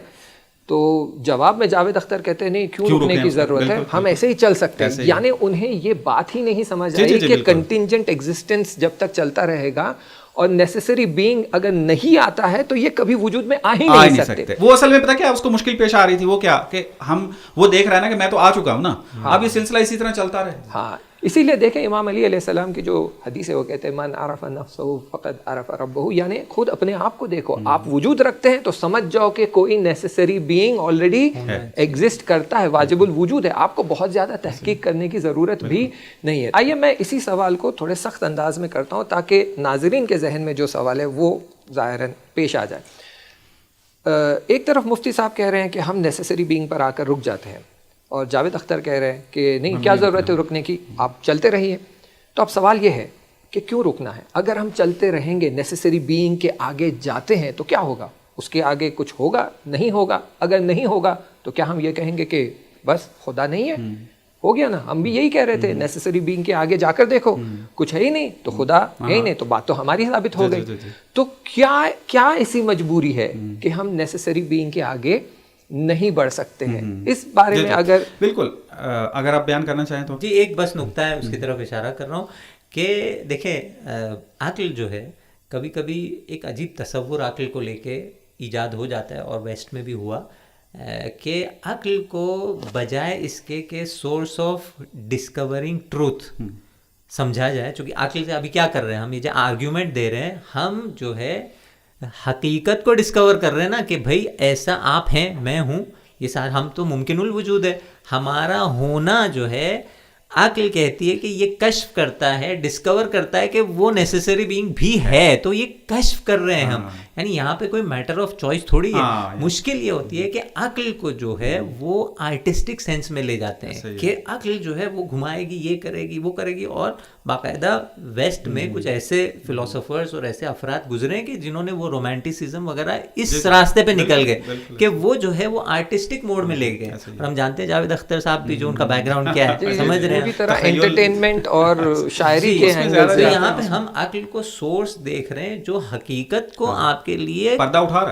تو جواب میں جاوید اختر کہتے ہیں نہیں، کیوں رکنے کی ضرورت ہے، ہم ایسے ہی چل سکتے ہیں. یعنی انہیں یہ بات ہی نہیں سمجھ آئی کہ کنٹینجنٹ ایگزسٹنس جب تک چلتا رہے گا اور نیسیسری بینگ اگر نہیں آتا ہے تو یہ کبھی وجود میں آ ہی نہیں سکتے.
وہ اصل میں پتا کیا اس کو مشکل پیش آ رہی تھی، وہ کیا کہ ہم وہ دیکھ رہے ہیں نا کہ میں تو آ چکا ہوں نا، اب یہ سلسلہ اسی طرح چلتا رہے.
ہاں، اسی لیے دیکھیں امام علی علیہ السلام کی جو حدیث ہے وہ کہتے ہیں من عرف نفسہ فقد عرف ربہ، یعنی خود اپنے آپ کو دیکھو. آپ وجود رکھتے ہیں تو سمجھ جاؤ کہ کوئی نیسیسری بینگ آلریڈی ایگزسٹ کرتا ہے، واجب الوجود ہے. آپ کو بہت زیادہ تحقیق کرنے کی ضرورت بھی نہیں ہے. آئیے میں اسی سوال کو تھوڑے سخت انداز میں کرتا ہوں تاکہ ناظرین کے ذہن میں جو سوال ہے وہ ظاہراً پیش آ جائے. ایک طرف مفتی صاحب کہہ رہے ہیں کہ ہم نیسیسری بینگ پر آ کر رک جاتے ہیں، اور جاوید اختر کہہ رہے ہیں کہ نہیں، کیا ضرورت ہے رکنے کی، آپ چلتے رہیے. تو اب سوال یہ ہے کہ کیوں رکنا ہے؟ اگر ہم چلتے رہیں گے، نیسیسری بینگ کے آگے جاتے ہیں تو کیا ہوگا؟ اس کے آگے کچھ ہوگا؟ نہیں ہوگا. اگر نہیں ہوگا تو کیا ہم یہ کہیں گے کہ بس خدا نہیں ہے؟ ہو گیا نا، ہم بھی یہی کہہ رہے تھے نیسیسری بینگ کے آگے جا کر دیکھو، کچھ ہے ہی نہیں تو خدا ہے ہی نہیں، تو بات تو ہماری ثابت ہو گئی. تو کیا ایسی مجبوری ہے کہ ہم نیسیسری بینگ کے آگے نہیں بڑھ سکتے ہیں؟ اس بارے میں اگر
بالکل اگر آپ بیان کرنا چاہیں تو.
جی ایک بس نقطہ ہے، اس کی طرف اشارہ کر رہا ہوں کہ دیکھیں عقل جو ہے کبھی کبھی ایک عجیب تصور عقل کو لے کے ایجاد ہو جاتا ہے، اور ویسٹ میں بھی ہوا کہ عقل کو بجائے اس کے کہ سورس آف ڈسکورنگ ٹروتھ سمجھا جائے، چونکہ عقل سے ابھی کیا کر رہے ہیں ہم، یہ جو آرگیومنٹ دے رہے ہیں، ہم جو ہے حقیقت کو ڈسکور کر رہے ہیں نا کہ بھائی ایسا آپ ہیں، میں ہوں، یہ سارا ہم تو ممکن الوجود ہے. ہمارا ہونا جو ہے عقل کہتی ہے کہ یہ کشف کرتا ہے، ڈسکور کرتا ہے کہ وہ نیسیسری بینگ بھی ہے، تو یہ کشف کر رہے ہیں ہم. یعنی یہاں پہ کوئی میٹر آف چوائس تھوڑی ہے. مشکل یہ ہوتی ہے کہ عقل کو جو ہے وہ آرٹسٹک سینس میں لے جاتے ہیں کہ عقل جو ہے وہ گھمائے گی، یہ کرے گی، وہ کرے گی. اور باقاعدہ ویسٹ میں کچھ ایسے فلاسفرز اور ایسے افراد گزرے کہ جنہوں نے وہ رومانٹسزم وغیرہ اس راستے پہ نکل گئے کہ وہ جو ہے وہ آرٹسٹک موڈ میں لے گئے. اور ہم جانتے ہیں جاوید اختر صاحب بھی جو ان کا بیک گراؤنڈ کیا ہے سمجھ رہے ہیں،
پوری طرح انٹرٹینمنٹ اور شاعری کے
اینگل سے یہاں پہ ہم عقل کو سورس دیکھ رہے ہیں جو حقیقت کو آپ کے لیے
پردہ اٹھا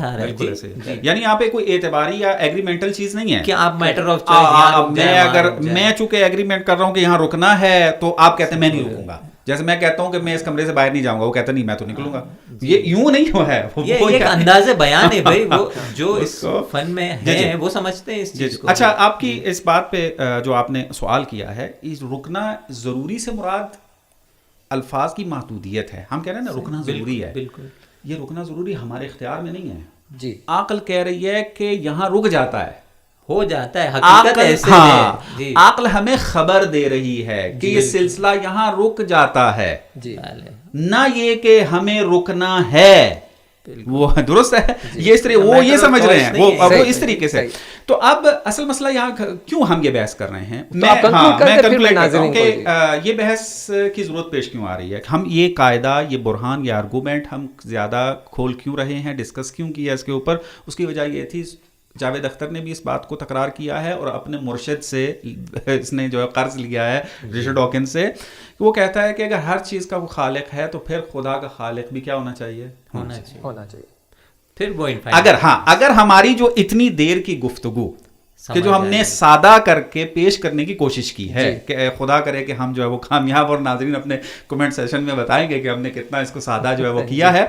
رہا ہے. یعنی یہاں پہ کوئی اعتباری یا ایگریمنٹل چیز نہیں ہے
کہ آپ میٹر آف چوائس.
میں اگر میں چونکہ ایگریمنٹ کر رہا ہوں کہ یہاں رکنا ہے تو آپ کہتے ہیں میں نہیں رکوں گا. جیسے میں کہتا ہوں کہ میں اس کمرے سے باہر نہیں جاؤں گا، وہ کہتا نہیں میں تو نکلوں گا. یہ یوں نہیں ہوا ہے،
یہ ایک انداز بیان ہے بھائی، وہ جو اس فن میں ہیں وہ سمجھتے ہیں اس چیز کو.
اچھا، آپ کی اس بات پہ جو آپ نے سوال کیا ہے، رکنا ضروری سے مراد الفاظ کی محدودیت ہے. ہم کہہ رہے ہیں نا رکنا ضروری ہے،
بالکل
یہ رکنا ضروری ہمارے اختیار میں نہیں ہے.
جی
عقل کہہ رہی ہے کہ یہاں رک جاتا ہے،
ہو جاتا ہے، حقیقت ایسے ہے جی.
عقل ہمیں خبر دے رہی ہے کہ یہ سلسلہ یہاں رک جاتا ہے،
جی
نہ یہ کہ ہمیں رکنا ہے. وہ درست ہے، یہ اس طرح وہ یہ سمجھ رہے ہیں وہ اس طریقے سے. تو اب اصل مسئلہ یہاں کیوں ہم یہ بحث کر رہے ہیں، میں کنکلوڈ کرتا ہوں کہ یہ بحث کی ضرورت پیش کیوں آ رہی ہے. ہم یہ قاعدہ، یہ برہان، یہ آرگومنٹ ہم زیادہ کھول کیوں رہے ہیں، ڈسکس کیوں کیا اس کے اوپر. اس کی وجہ یہ تھی جاوید اختر نے بھی اس بات کو تکرار کیا ہے اور اپنے مرشد سے اس نے جو ہے قرض لیا ہے رچرڈ ڈاکنز سے. وہ کہتا ہے کہ اگر ہر چیز کا وہ خالق ہے تو پھر خدا کا خالق بھی کیا ہونا چاہیے،
ہونا چاہیے.
پھر وہ
اگر ہماری جو اتنی دیر کی گفتگو کہ جو ہم نے سادہ کر کے پیش کرنے کی کوشش کی ہے کہ خدا کرے کہ ہم جو ہے وہ کامیاب، اور ناظرین اپنے کمنٹ سیشن میں بتائیں گے کہ ہم نے کتنا اس کو سادہ جو ہے وہ کیا ہے،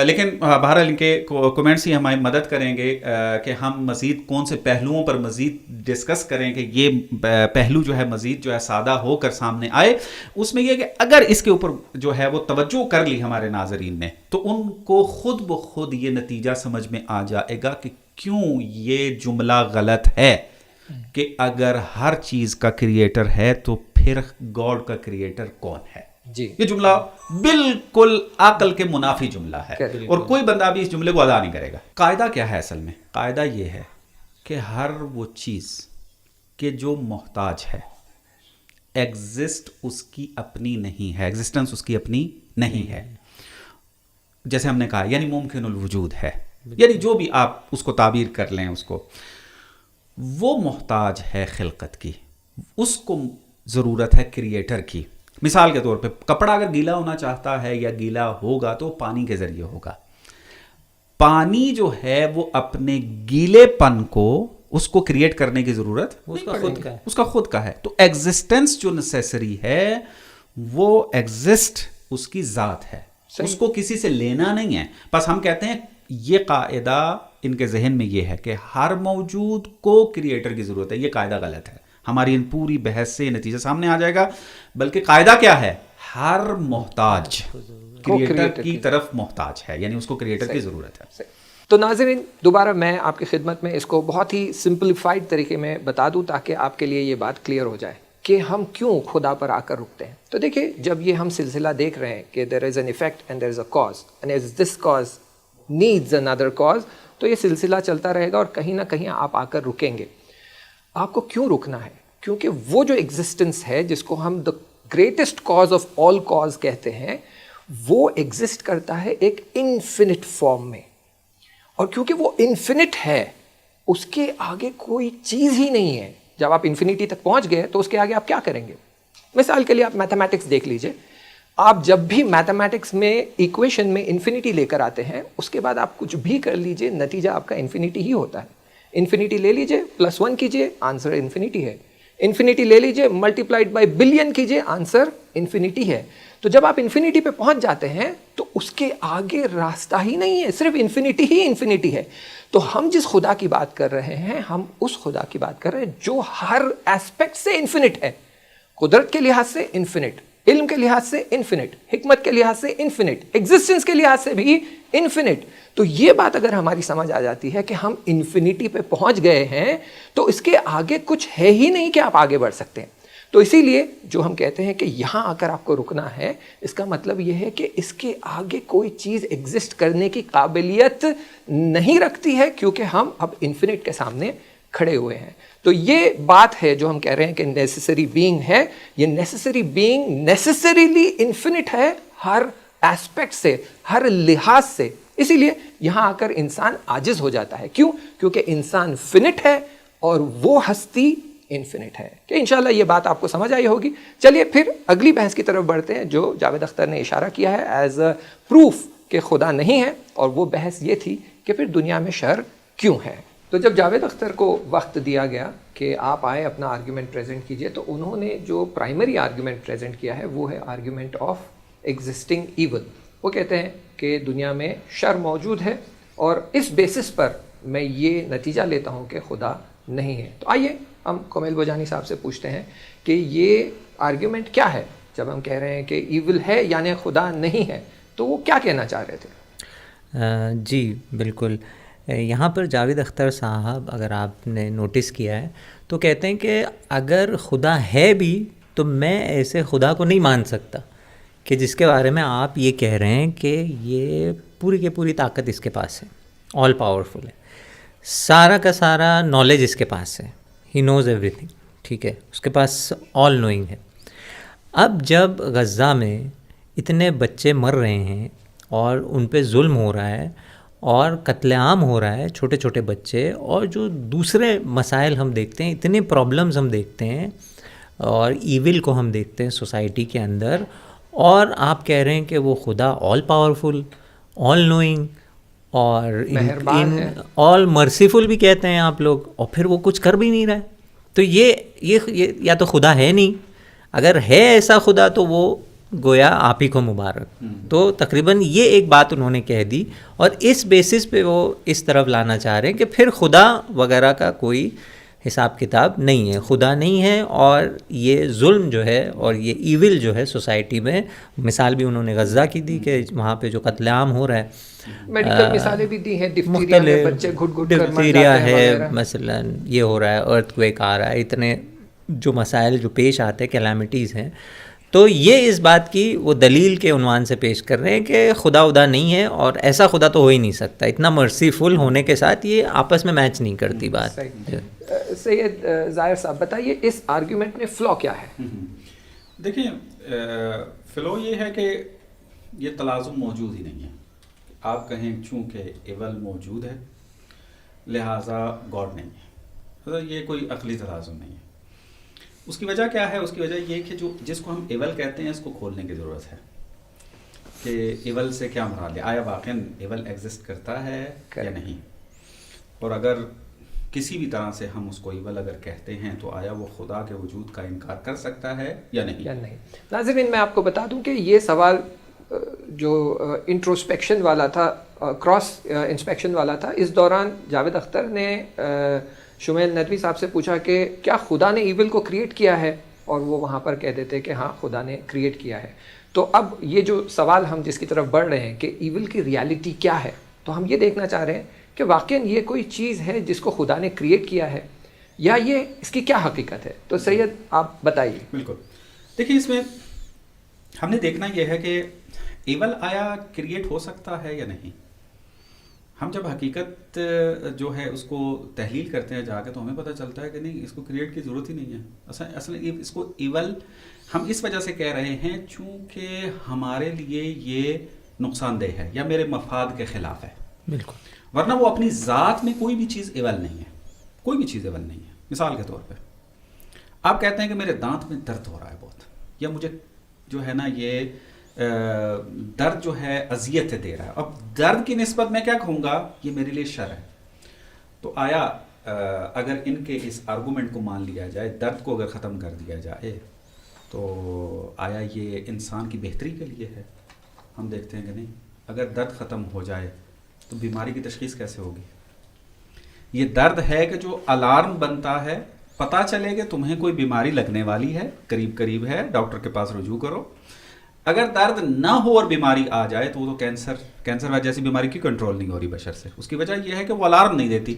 لیکن بہرحال ان کے کومنٹس ہی ہماری مدد کریں گے کہ ہم مزید کون سے پہلوؤں پر مزید ڈسکس کریں کہ یہ پہلو جو ہے مزید جو ہے سادہ ہو کر سامنے آئے. اس میں یہ کہ اگر اس کے اوپر جو ہے وہ توجہ کر لی ہمارے ناظرین نے تو ان کو خود بخود یہ نتیجہ سمجھ میں آ جائے گا کہ کیوں یہ جملہ غلط ہے کہ اگر ہر چیز کا کریٹر ہے تو پھر گاڈ کا کریٹر کون ہے.
جی
یہ جملہ بالکل عقل کے منافی جملہ ہے اور کوئی بندہ بھی اس جملے کو ادا نہیں کرے گا. قاعدہ کیا ہے اصل میں؟ قاعدہ یہ ہے کہ ہر وہ چیز کہ جو محتاج ہے، ایگزسٹ اس کی اپنی نہیں ہے، ایگزسٹنس اس کی اپنی نہیں ہے. جیسے ہم نے کہا یعنی ممکن الوجود ہے، یعنی جو بھی آپ اس کو تعبیر کر لیں، اس کو وہ محتاج ہے خلقت کی، اس کو ضرورت ہے کریٹر کی. مثال کے طور پہ کپڑا اگر گیلا ہونا چاہتا ہے یا گیلا ہوگا تو پانی کے ذریعے ہوگا. پانی جو ہے وہ اپنے گیلے پن کو اس کو کریٹ کرنے کی ضرورت اس کا خود کا ہے. تو ایگزسٹنس جو نیسیسری ہے وہ ایگزسٹ اس کی ذات ہے، اس کو کسی سے لینا نہیں ہے. بس ہم کہتے ہیں یہ قاعدہ ان کے ذہن میں یہ ہے کہ ہر موجود کو کریٹر کی ضرورت ہے. یہ قاعدہ غلط ہے. ہماری ان پوری بحث سے یہ نتیجہ سامنے آ جائے گا. بلکہ قاعدہ کیا ہے؟ ہر محتاج کریٹر کی طرف محتاج ہے، یعنی اس کو کریٹر کی ضرورت ہے.
تو ناظرین دوبارہ میں آپ کی خدمت میں اس کو بہت ہی سمپلیفائڈ طریقے میں بتا دوں تاکہ آپ کے لیے یہ بات کلیئر ہو جائے کہ ہم کیوں خدا پر آ کر رکتے ہیں. تو دیکھیں جب یہ ہم سلسلہ دیکھ رہے ہیں کہ there is an effect and there is a cause and as this cause needs another cause، تو یہ سلسلہ چلتا رہے گا اور کہیں نہ کہیں آپ آ کر رکیں گے. آپ کو کیوں رکنا ہے؟ کیونکہ وہ جو ایگزسٹنس ہے جس کو ہم the greatest cause of all cause کہتے ہیں، وہ ایگزسٹ کرتا ہے ایک انفینٹ فارم میں، اور کیونکہ وہ انفینٹ ہے اس کے آگے کوئی چیز ہی نہیں ہے. جب آپ انفینٹی تک پہنچ گئے تو اس کے آگے آپ کیا کریں گے؟ مثال کے لیے آپ میتھمیٹکس دیکھ لیجئے. آپ جب بھی میتھمیٹکس میں ایکویشن میں انفینٹی لے کر آتے ہیں اس کے بعد آپ کچھ بھی کر لیجئے نتیجہ آپ کا انفینٹی ہی ہوتا ہے. انفینٹی لے لیجئے +1 کیجئے، آنسر انفینٹی ہے. انفینٹی لے لیجئے ملٹیپلائڈ بائی بلین کیجئے، آنسر انفینٹی ہے. تو جب آپ انفینٹی پہ پہنچ جاتے ہیں تو اس کے آگے راستہ ہی نہیں ہے، صرف انفینٹی ہی انفینٹی ہے. تو ہم جس خدا کی بات کر رہے ہیں ہم اس خدا کی بات کر رہے ہیں جو ہر ایسپیکٹ سے انفینٹ ہے. قدرت کے لحاظ سے انفینٹ، علم کے لحاظ سے انفینٹ، حکمت کے لحاظ سے انفینٹ، ایگزسٹنس کے لحاظ سے بھی انفینٹ. تو یہ بات اگر ہماری سمجھ آ جاتی ہے کہ ہم انفینٹی پہ پہنچ گئے ہیں تو اس کے آگے کچھ ہے ہی نہیں کہ آپ آگے بڑھ سکتے ہیں. تو اسی لیے جو ہم کہتے ہیں کہ یہاں آ کر آپ کو رکنا ہے، اس کا مطلب یہ ہے کہ اس کے آگے کوئی چیز ایگزسٹ کرنے کی قابلیت نہیں رکھتی ہے کیونکہ ہم اب انفینٹ کے سامنے کھڑے ہوئے ہیں. تو یہ بات ہے جو ہم کہہ رہے ہیں کہ نیسیسری بینگ ہے. یہ نیسیسری بینگ نیسیسریلی انفینٹ ہے ہر ایسپیکٹ سے، ہر لحاظ سے. اسی لیے یہاں آ کر انسان عاجز ہو جاتا ہے. کیوں؟ کیونکہ انسان فنٹ ہے اور وہ ہستی انفینٹ ہے. کہ انشاءاللہ یہ بات آپ کو سمجھ آئی ہوگی. چلیے پھر اگلی بحث کی طرف بڑھتے ہیں جو جاوید اختر نے اشارہ کیا ہے ایز اے پروف کہ خدا نہیں ہے، اور وہ بحث یہ تھی کہ پھر دنیا میں شر کیوں ہے. تو جب جاوید اختر کو وقت دیا گیا کہ آپ آئے اپنا آرگیومنٹ پریزنٹ کیجئے، تو انہوں نے جو پرائمری آرگیومنٹ پریزنٹ کیا ہے وہ ہے آرگیومنٹ آف ایگزسٹنگ ایول. وہ کہتے ہیں کہ دنیا میں شر موجود ہے اور اس بیسس پر میں یہ نتیجہ لیتا ہوں کہ خدا نہیں ہے. تو آئیے ہم کومیل بوجانی صاحب سے پوچھتے ہیں کہ یہ آرگیومنٹ کیا ہے. جب ہم کہہ رہے ہیں کہ ایول ہے یعنی خدا نہیں ہے تو وہ کیا کہنا چاہ رہے تھے؟
جی بالکل. یہاں پر جاوید اختر صاحب اگر آپ نے نوٹس کیا ہے تو کہتے ہیں کہ اگر خدا ہے بھی تو میں ایسے خدا کو نہیں مان سکتا کہ جس کے بارے میں آپ یہ کہہ رہے ہیں کہ یہ پوری کی پوری طاقت اس کے پاس ہے, آل پاورفل ہے, سارا کا سارا نالج اس کے پاس ہے, ہی نوز ایوری تھنگ, ٹھیک ہے, اس کے پاس آل نوئنگ ہے. اب جب غزہ میں اتنے بچے مر رہے ہیں اور ان پہ ظلم ہو رہا ہے اور قتل عام ہو رہا ہے, چھوٹے چھوٹے بچے, اور جو دوسرے مسائل ہم دیکھتے ہیں, اتنے پرابلمز ہم دیکھتے ہیں اور ایول کو ہم دیکھتے ہیں سوسائٹی کے اندر, اور آپ کہہ رہے ہیں کہ وہ خدا آل پاورفل, آل نوئنگ اور
مہربان ہے,
آل مرسیفل بھی کہتے ہیں آپ لوگ, اور پھر وہ کچھ کر بھی نہیں رہا ہے. تو یہ یا تو خدا ہے نہیں, اگر ہے ایسا خدا تو وہ گویا آپ ہی کو مبارک. تو تقریباً یہ ایک بات انہوں نے کہہ دی, اور اس بیسس پہ وہ اس طرف لانا چاہ رہے ہیں کہ پھر خدا وغیرہ کا کوئی حساب کتاب نہیں ہے, خدا نہیں ہے, اور یہ ظلم جو ہے اور یہ ایول جو ہے سوسائٹی میں, مثال بھی انہوں نے غزہ کی دی کہ وہاں پہ جو قتل عام ہو رہا ہے,
میڈیکل مثالیں بھی دی ہیں, ڈفتیریا میں بچے گھٹ گھٹ کر مر جاتے ہیں
ہے, مثلا یہ ہو رہا ہے, ارتھ کویک آ رہا ہے, اتنے جو مسائل جو پیش آتے ہیں, کیلامیٹیز ہیں. تو یہ اس بات کی وہ دلیل کے عنوان سے پیش کر رہے ہیں کہ خدا نہیں ہے, اور ایسا خدا تو ہو ہی نہیں سکتا, اتنا مرسیفل ہونے کے ساتھ یہ آپس میں میچ نہیں کرتی بات.
سید ظاہر صاحب بتائیے اس آرگیومنٹ میں فلو کیا ہے؟
دیکھیں فلو یہ ہے کہ یہ تلازم موجود ہی نہیں ہے. آپ کہیں چونکہ ایول موجود ہے لہٰذا گاڈ نہیں ہے, یہ کوئی عقلی تلازم نہیں ہے. اس کی وجہ کیا ہے؟ اس کی وجہ یہ کہ جس کو ہم ایول کہتے ہیں اس کو کھولنے کی ضرورت ہے کہ ایول سے کیا مراد ہے, آیا واقعاً ایول ایگزسٹ کرتا ہے یا نہیں, اور اگر کسی بھی طرح سے ہم اس کو ایول اگر کہتے ہیں تو آیا وہ خدا کے وجود کا انکار کر سکتا ہے یا نہیں.
ناظرین میں آپ کو بتا دوں کہ یہ سوال جو انٹروسپیکشن والا تھا, کراس انسپیکشن والا تھا, اس دوران جاوید اختر نے شمیل ندوی صاحب سے پوچھا کہ کیا خدا نے ایول کو کریٹ کیا ہے, اور وہ وہاں پر کہہ دیتے کہ ہاں خدا نے کریٹ کیا ہے. تو اب یہ جو سوال ہم جس کی طرف بڑھ رہے ہیں کہ ایول کی ریالٹی کیا ہے, تو ہم یہ دیکھنا چاہ رہے ہیں کہ واقعاً یہ کوئی چیز ہے جس کو خدا نے کریٹ کیا ہے یا یہ اس کی کیا حقیقت ہے. تو سید آپ بتائیے.
بالکل, دیکھیں اس میں ہم نے دیکھنا یہ ہے کہ ایول آیا کریٹ ہو سکتا ہے یا نہیں. ہم جب حقیقت جو ہے اس کو تحلیل کرتے ہیں جا کے تو ہمیں پتہ چلتا ہے کہ نہیں, اس کو کریٹ کی ضرورت ہی نہیں ہے. اصل اس کو ایول ہم اس وجہ سے کہہ رہے ہیں چونکہ ہمارے لیے یہ نقصان دہ ہے یا میرے مفاد کے خلاف ہے.
بالکل,
ورنہ وہ اپنی ذات میں کوئی بھی چیز ایول نہیں ہے, کوئی بھی چیز ایول نہیں ہے. مثال کے طور پہ آپ کہتے ہیں کہ میرے دانت میں درد ہو رہا ہے بہت, یا مجھے جو ہے نا یہ درد جو ہے اذیت دے رہا ہے. اب درد کی نسبت میں کیا کہوں گا, یہ میرے لیے شر ہے. تو آیا اگر ان کے اس آرگومنٹ کو مان لیا جائے, درد کو اگر ختم کر دیا جائے, تو آیا یہ انسان کی بہتری کے لیے ہے؟ ہم دیکھتے ہیں کہ نہیں. اگر درد ختم ہو جائے تو بیماری کی تشخیص کیسے ہوگی؟ یہ درد ہے کہ جو الارم بنتا ہے, پتہ چلے کہ تمہیں کوئی بیماری لگنے والی ہے, قریب ہے, ڈاکٹر کے پاس رجوع کرو. اگر درد نہ ہو اور بیماری آ جائے تو وہ تو کینسر جیسی بیماری کی کنٹرول نہیں ہو رہی بشر سے. اس کی وجہ یہ ہے کہ وہ الارم نہیں دیتی,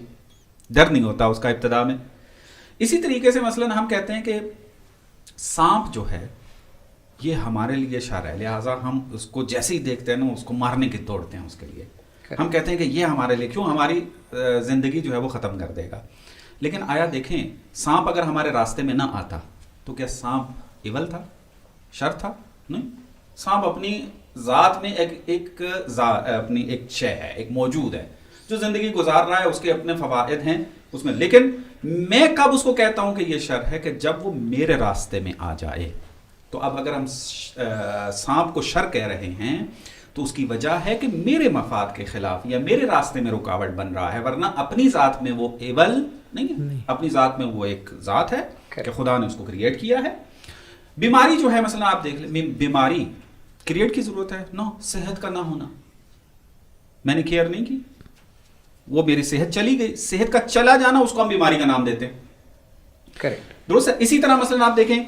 درد نہیں ہوتا اس کا ابتدا میں. اسی طریقے سے مثلا ہم کہتے ہیں کہ سانپ جو ہے یہ ہمارے لیے شر ہے, لہٰذا ہم اس کو جیسے ہی دیکھتے ہیں نا اس کو مارنے کی دوڑتے ہیں. اس کے لیے ہم کہتے ہیں کہ یہ ہمارے لیے کیوں, ہماری زندگی جو ہے وہ ختم کر دے گا. لیکن آیا دیکھیں, سانپ اگر ہمارے راستے میں نہ آتا تو کیا سانپ ایول تھا, شر تھا؟ نہیں. سانپ اپنی ذات میں اپنی ایک شے ہے, ایک موجود ہے جو زندگی گزار رہا ہے, اس کے اپنے فوائد ہیں اس میں. لیکن میں کب اس کو کہتا ہوں کہ یہ شر ہے؟ کہ جب وہ میرے راستے میں آ جائے. تو اب اگر ہم سانپ کو شر کہہ رہے ہیں تو اس کی وجہ ہے کہ میرے مفاد کے خلاف یا میرے راستے میں رکاوٹ بن رہا ہے, ورنہ اپنی ذات میں وہ ایول نہیں ہے. اپنی ذات میں وہ ایک ذات ہے کہ خدا نے اس کو کریٹ کیا ہے. بیماری جو ہے مثلا آپ دیکھ لیں, بیماری کریٹ کی ضرورت ہے؟ نو. صحت کا نہ ہونا, میں نے کیئر نہیں کی, وہ میری صحت چلی گئی, صحت کا چلا جانا اس کو ہم بیماری کا نام دیتے ہیں.
کریکٹ,
درست ہے. اسی طرح مثلا آپ دیکھیں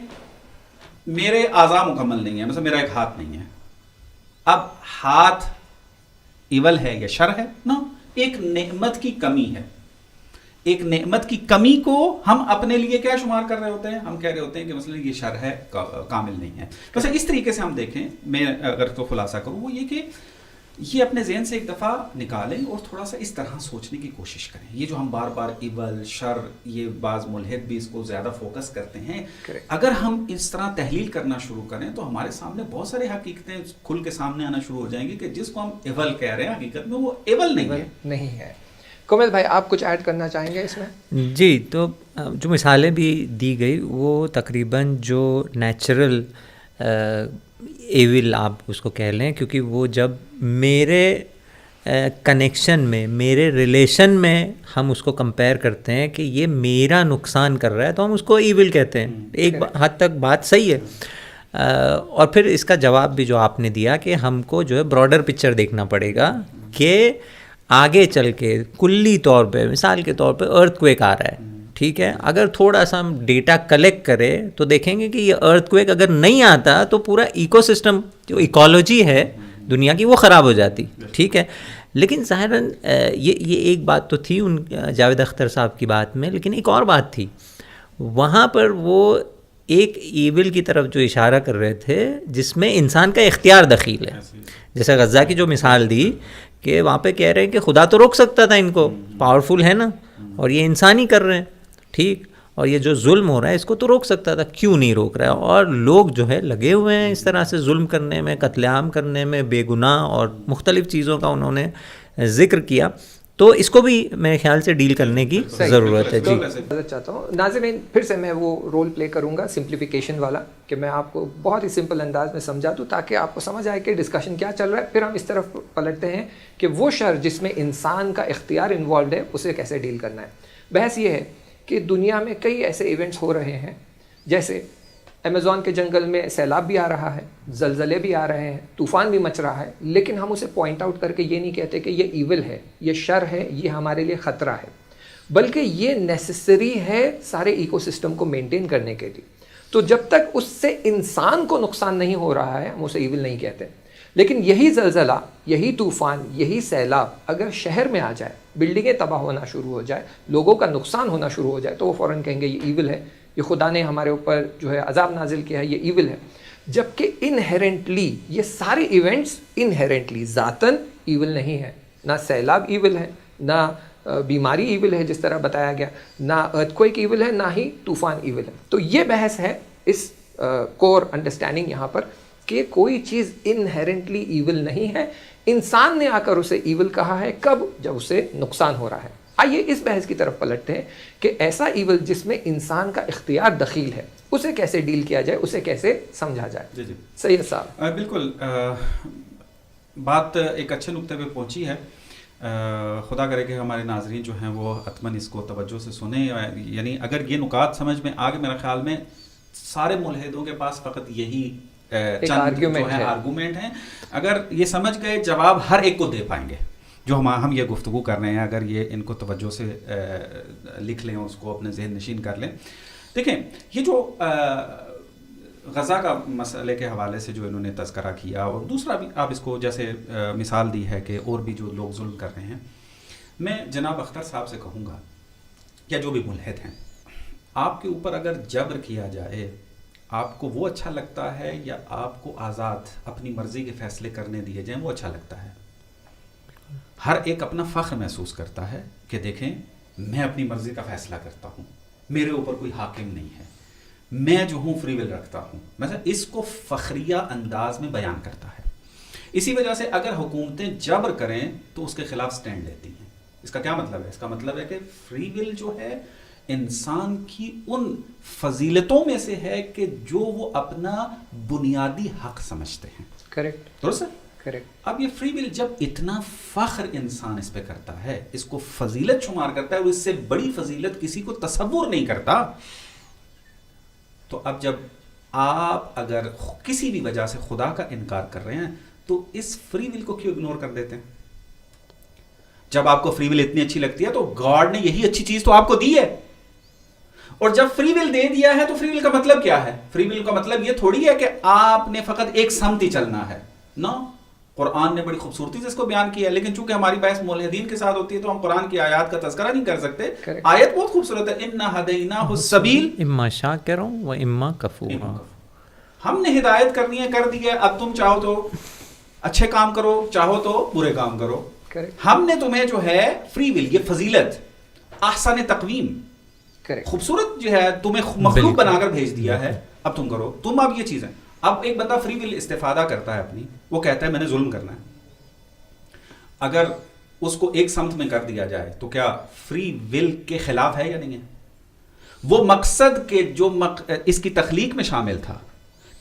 میرے اعضاء مکمل نہیں ہیں, مثلا میرا ایک ہاتھ نہیں ہے. اب ہاتھ ایول ہے یا شر ہے، نو، ایک نعمت کی کمی ہے. ایک نعمت کی کمی کو ہم اپنے لیے کیا شمار کر رہے ہوتے ہیں؟ ہم کہہ رہے ہوتے ہیں کہ مثلا یہ شر ہے، کامل نہیں ہے. ویسے اس طریقے سے ہم دیکھیں، میں اگر تو خلاصہ کروں وہ یہ کہ یہ اپنے ذہن سے ایک دفعہ نکالیں اور تھوڑا سا اس طرح سوچنے کی کوشش کریں. یہ جو ہم بار بار ایول، شر، یہ بعض ملحد بھی اس کو زیادہ فوکس کرتے ہیں، اگر ہم اس طرح تحلیل کرنا شروع کریں تو ہمارے سامنے بہت سارے حقیقتیں کھل کے سامنے آنا شروع ہو جائیں گی کہ جس کو ہم ایول کہہ رہے ہیں حقیقت میں وہ ایول نہیں ہے.
کومل بھائی آپ کچھ ایڈ کرنا چاہیں گے اس میں؟
جی، تو جو مثالیں بھی دی گئی وہ تقریباً جو نیچرل ایول آپ اس کو کہہ لیں، کیونکہ وہ جب میرے کنیکشن میں، میرے ریلیشن میں ہم اس کو کمپیئر کرتے ہیں کہ یہ میرا نقصان کر رہا ہے تو ہم اس کو ایول کہتے ہیں. ایک حد تک بات صحیح ہے. اور پھر اس کا جواب بھی جو آپ نے دیا کہ ہم کو جو ہے براڈر پکچر دیکھنا پڑے گا کہ آگے چل کے کلی طور پہ، مثال کے طور پہ ارتھ کویک آ رہا ہے، ٹھیک ہے، اگر تھوڑا سا ہم ڈیٹا کلیکٹ کریں تو دیکھیں گے کہ یہ ارتھ کویک اگر نہیں آتا تو پورا ایکو سسٹم، جو ایکالوجی ہے دنیا کی، وہ خراب ہو جاتی، ٹھیک ہے. لیکن ظاہراً یہ ایک بات تو تھی ان جاوید اختر صاحب کی بات میں، لیکن ایک اور بات تھی وہاں پر، وہ ایک ایول کی طرف جو اشارہ کر رہے تھے جس میں انسان کا اختیار دخیل ہے. جیسے غزہ کی جو مثال دی کہ وہاں پہ کہہ رہے ہیں کہ خدا تو روک سکتا تھا ان کو، پاورفل ہے نا، اور یہ انسان ہی کر رہے ہیں، ٹھیک، اور یہ جو ظلم ہو رہا ہے اس کو تو روک سکتا تھا، کیوں نہیں روک رہا ہے؟ اور لوگ جو ہے لگے ہوئے ہیں اس طرح سے ظلم کرنے میں، قتل عام کرنے میں، بے گناہ، اور مختلف چیزوں کا انہوں نے ذکر کیا. تو اس کو بھی میرے خیال سے ڈیل کرنے کی ضرورت ہے. جی
چاہتا ہوں ناظرین، پھر سے میں وہ رول پلے کروں گا سمپلیفیکیشن والا، کہ میں آپ کو بہت ہی سمپل انداز میں سمجھا دوں تاکہ آپ کو سمجھ آئے کہ ڈسکشن کیا چل رہا ہے. پھر ہم اس طرف پلٹتے ہیں کہ وہ شر جس میں انسان کا اختیار انوالوڈ ہے اسے کیسے ڈیل کرنا ہے. بحث یہ ہے کہ دنیا میں کئی ایسے ایونٹس ہو رہے ہیں، جیسے امیزون کے جنگل میں سیلاب بھی آ رہا ہے، زلزلے بھی آ رہے ہیں، طوفان بھی مچ رہا ہے، لیکن ہم اسے پوائنٹ آؤٹ کر کے یہ نہیں کہتے کہ یہ ایول ہے، یہ شر ہے، یہ ہمارے لیے خطرہ ہے، بلکہ یہ نیسسری ہے سارے ایکو سسٹم کو مینٹین کرنے کے لیے. تو جب تک اس سے انسان کو نقصان نہیں ہو رہا ہے ہم اسے ایول نہیں کہتے. لیکن یہی زلزلہ، یہی طوفان، یہی سیلاب اگر شہر میں آ جائے، بلڈنگیں تباہ ہونا شروع ہو جائے، لوگوں کا نقصان ہونا شروع ہو جائے، تو وہ فوراً کہیں گے یہ ایول ہے، یہ خدا نے ہمارے اوپر جو ہے عذاب نازل کیا ہے، یہ ایول ہے. جبکہ انہیرنٹلی یہ سارے ایونٹس انہیرنٹلی ذاتاً ایول نہیں ہے. نہ سیلاب ایول ہے، نہ بیماری ایول ہے جس طرح بتایا گیا، نہ ارتھ کوئک ایول ہے، نہ ہی طوفان ایول ہے. تو یہ بحث ہے اس کور انڈرسٹینڈنگ یہاں پر، کہ کوئی چیز انہیرنٹلی ایول نہیں ہے، انسان نے آ کر اسے ایول کہا ہے. کب؟ جب اسے نقصان ہو رہا ہے. آئیے اس بحث کی طرف پلٹتے ہیں کہ ایسا ایول جس میں انسان کا اختیار دخیل ہے اسے کیسے ڈیل کیا جائے، اسے کیسے سمجھا جائے.
جی جی
سید صاحب
بالکل بات ایک اچھے نقطے پہ پہنچی ہے. خدا کرے کہ ہمارے ناظرین جو ہیں وہ حتماً اس کو توجہ سے سنیں. یعنی اگر یہ نکات سمجھ میں آگے، میرے خیال میں سارے ملحدوں کے پاس فقط یہی چند جو ہے آرگومنٹ ہیں، اگر یہ سمجھ گئے جواب ہر ایک کو دے پائیں گے جو ہم یہ گفتگو کر رہے ہیں. اگر یہ ان کو توجہ سے لکھ لیں، اس کو اپنے ذہن نشین کر لیں. دیکھیں یہ جو غزہ کا مسئلے کے حوالے سے جو انہوں نے تذکرہ کیا، اور دوسرا بھی آپ اس کو جیسے مثال دی ہے کہ اور بھی جو لوگ ظلم کر رہے ہیں، میں جناب اختر صاحب سے کہوں گا یا جو بھی ملحد ہیں، آپ کے اوپر اگر جبر کیا جائے، آپ کو وہ اچھا لگتا ہے یا آپ کو آزاد اپنی مرضی کے فیصلے کرنے دیے جائیں وہ اچھا لگتا ہے؟ ہر ایک اپنا فخر محسوس کرتا ہے کہ دیکھیں میں اپنی مرضی کا فیصلہ کرتا ہوں، میرے اوپر کوئی حاکم نہیں ہے، میں جو ہوں فری ول رکھتا ہوں. مثلا اس کو فخریہ انداز میں بیان کرتا ہے. اسی وجہ سے اگر حکومتیں جبر کریں تو اس کے خلاف سٹینڈ لیتی ہیں. اس کا کیا مطلب ہے؟ اس کا مطلب ہے کہ فری ول جو ہے انسان کی ان فضیلتوں میں سے ہے کہ جو وہ اپنا بنیادی حق سمجھتے ہیں.
کریکٹ،
درست ہے؟
کریکٹ.
اب یہ فری ول جب اتنا فخر انسان اس پہ کرتا ہے، اس کو فضیلت شمار کرتا ہے، اور اس سے بڑی فضیلت کسی کو تصور نہیں کرتا، تو اب جب آپ اگر کسی بھی وجہ سے خدا کا انکار کر رہے ہیں تو اس فری ول کو کیوں اگنور کر دیتے ہیں؟ جب آپ کو فری ول اتنی اچھی لگتی ہے تو گاڈ نے یہی اچھی چیز تو آپ کو دی ہے، اور جب فری ول دے دیا ہے تو فری ول کا مطلب کیا ہے؟ فری ول کا مطلب یہ تھوڑی ہے کہ آپ نے فقط ایک سمت ہی چلنا ہے. نو، قرآن نے بڑی خوبصورتی سے اس کو بیان کیا ہے، لیکن چونکہ ہماری بحث ملحدین کے ساتھ ہوتی ہے تو ہم قرآن کی آیات کا تذکرہ نہیں کر سکتے. آیت بہت خوبصورت ہے، اِنَّا هَدَيْنَاهُ السَّبِيلَ
اما شاکرا و اما کفورا.
ہم نے ہدایت کرنی ہے، کر دی ہے، اب تم چاہو تو اچھے کام کرو، چاہو تو برے کام کرو. ہم نے تمہیں جو ہے فری ول، یہ فضیلت، احسن تقویم، خوبصورت جو ہے تمہیں مخلوق بنا کر بھیج دیا ہے، اب تم کرو. تم اب یہ چیزیں، اب ایک بندہ فری ول استفادہ کرتا ہے اپنی، وہ کہتا ہے میں نے ظلم کرنا ہے. اگر اس کو ایک سمت میں کر دیا جائے تو کیا فری ول کے خلاف ہے یا نہیں ہے؟ وہ مقصد کے جو اس کی تخلیق میں شامل تھا،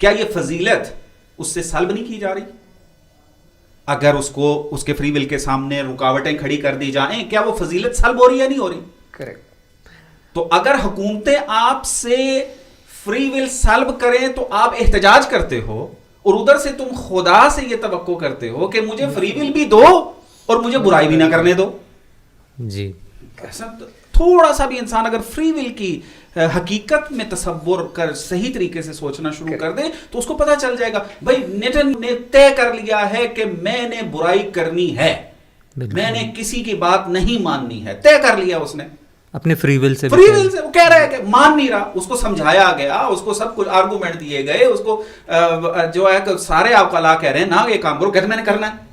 کیا یہ فضیلت اس سے سلب نہیں کی جا رہی؟ اگر اس کو اس کے فری ول کے سامنے رکاوٹیں کھڑی کر دی جائیں، کیا وہ فضیلت سلب ہو رہی یا نہیں ہو رہی؟
کریکٹ.
تو اگر حکومتیں آپ سے فری ول سلب کریں تو آپ احتجاج کرتے ہو، اور ادھر سے تم خدا سے یہ توقع کرتے ہو کہ مجھے فری ول بھی دو اور مجھے برائی بھی نہ کرنے دو.
جی
ایسا تھوڑا سا بھی انسان اگر فری ول کی حقیقت میں تصور کر صحیح طریقے سے سوچنا شروع کر دے تو اس کو پتہ چل جائے گا بھائی نیوٹن نے طے کر لیا ہے کہ میں نے برائی کرنی ہے، میں نے کسی کی بات نہیں ماننی ہے، طے کر لیا اس نے
اپنے فری ول سے.
وہ کہہ رہا ہے کہ مان نہیں رہا، اس کو سمجھایا گیا، اس کو سب کچھ آرگومنٹ دیے گئے، اس کو جو ہے کہ سارے آپ کا کہہ رہے ہیں نا یہ کام کرو، کہتے میں نے کرنا ہے.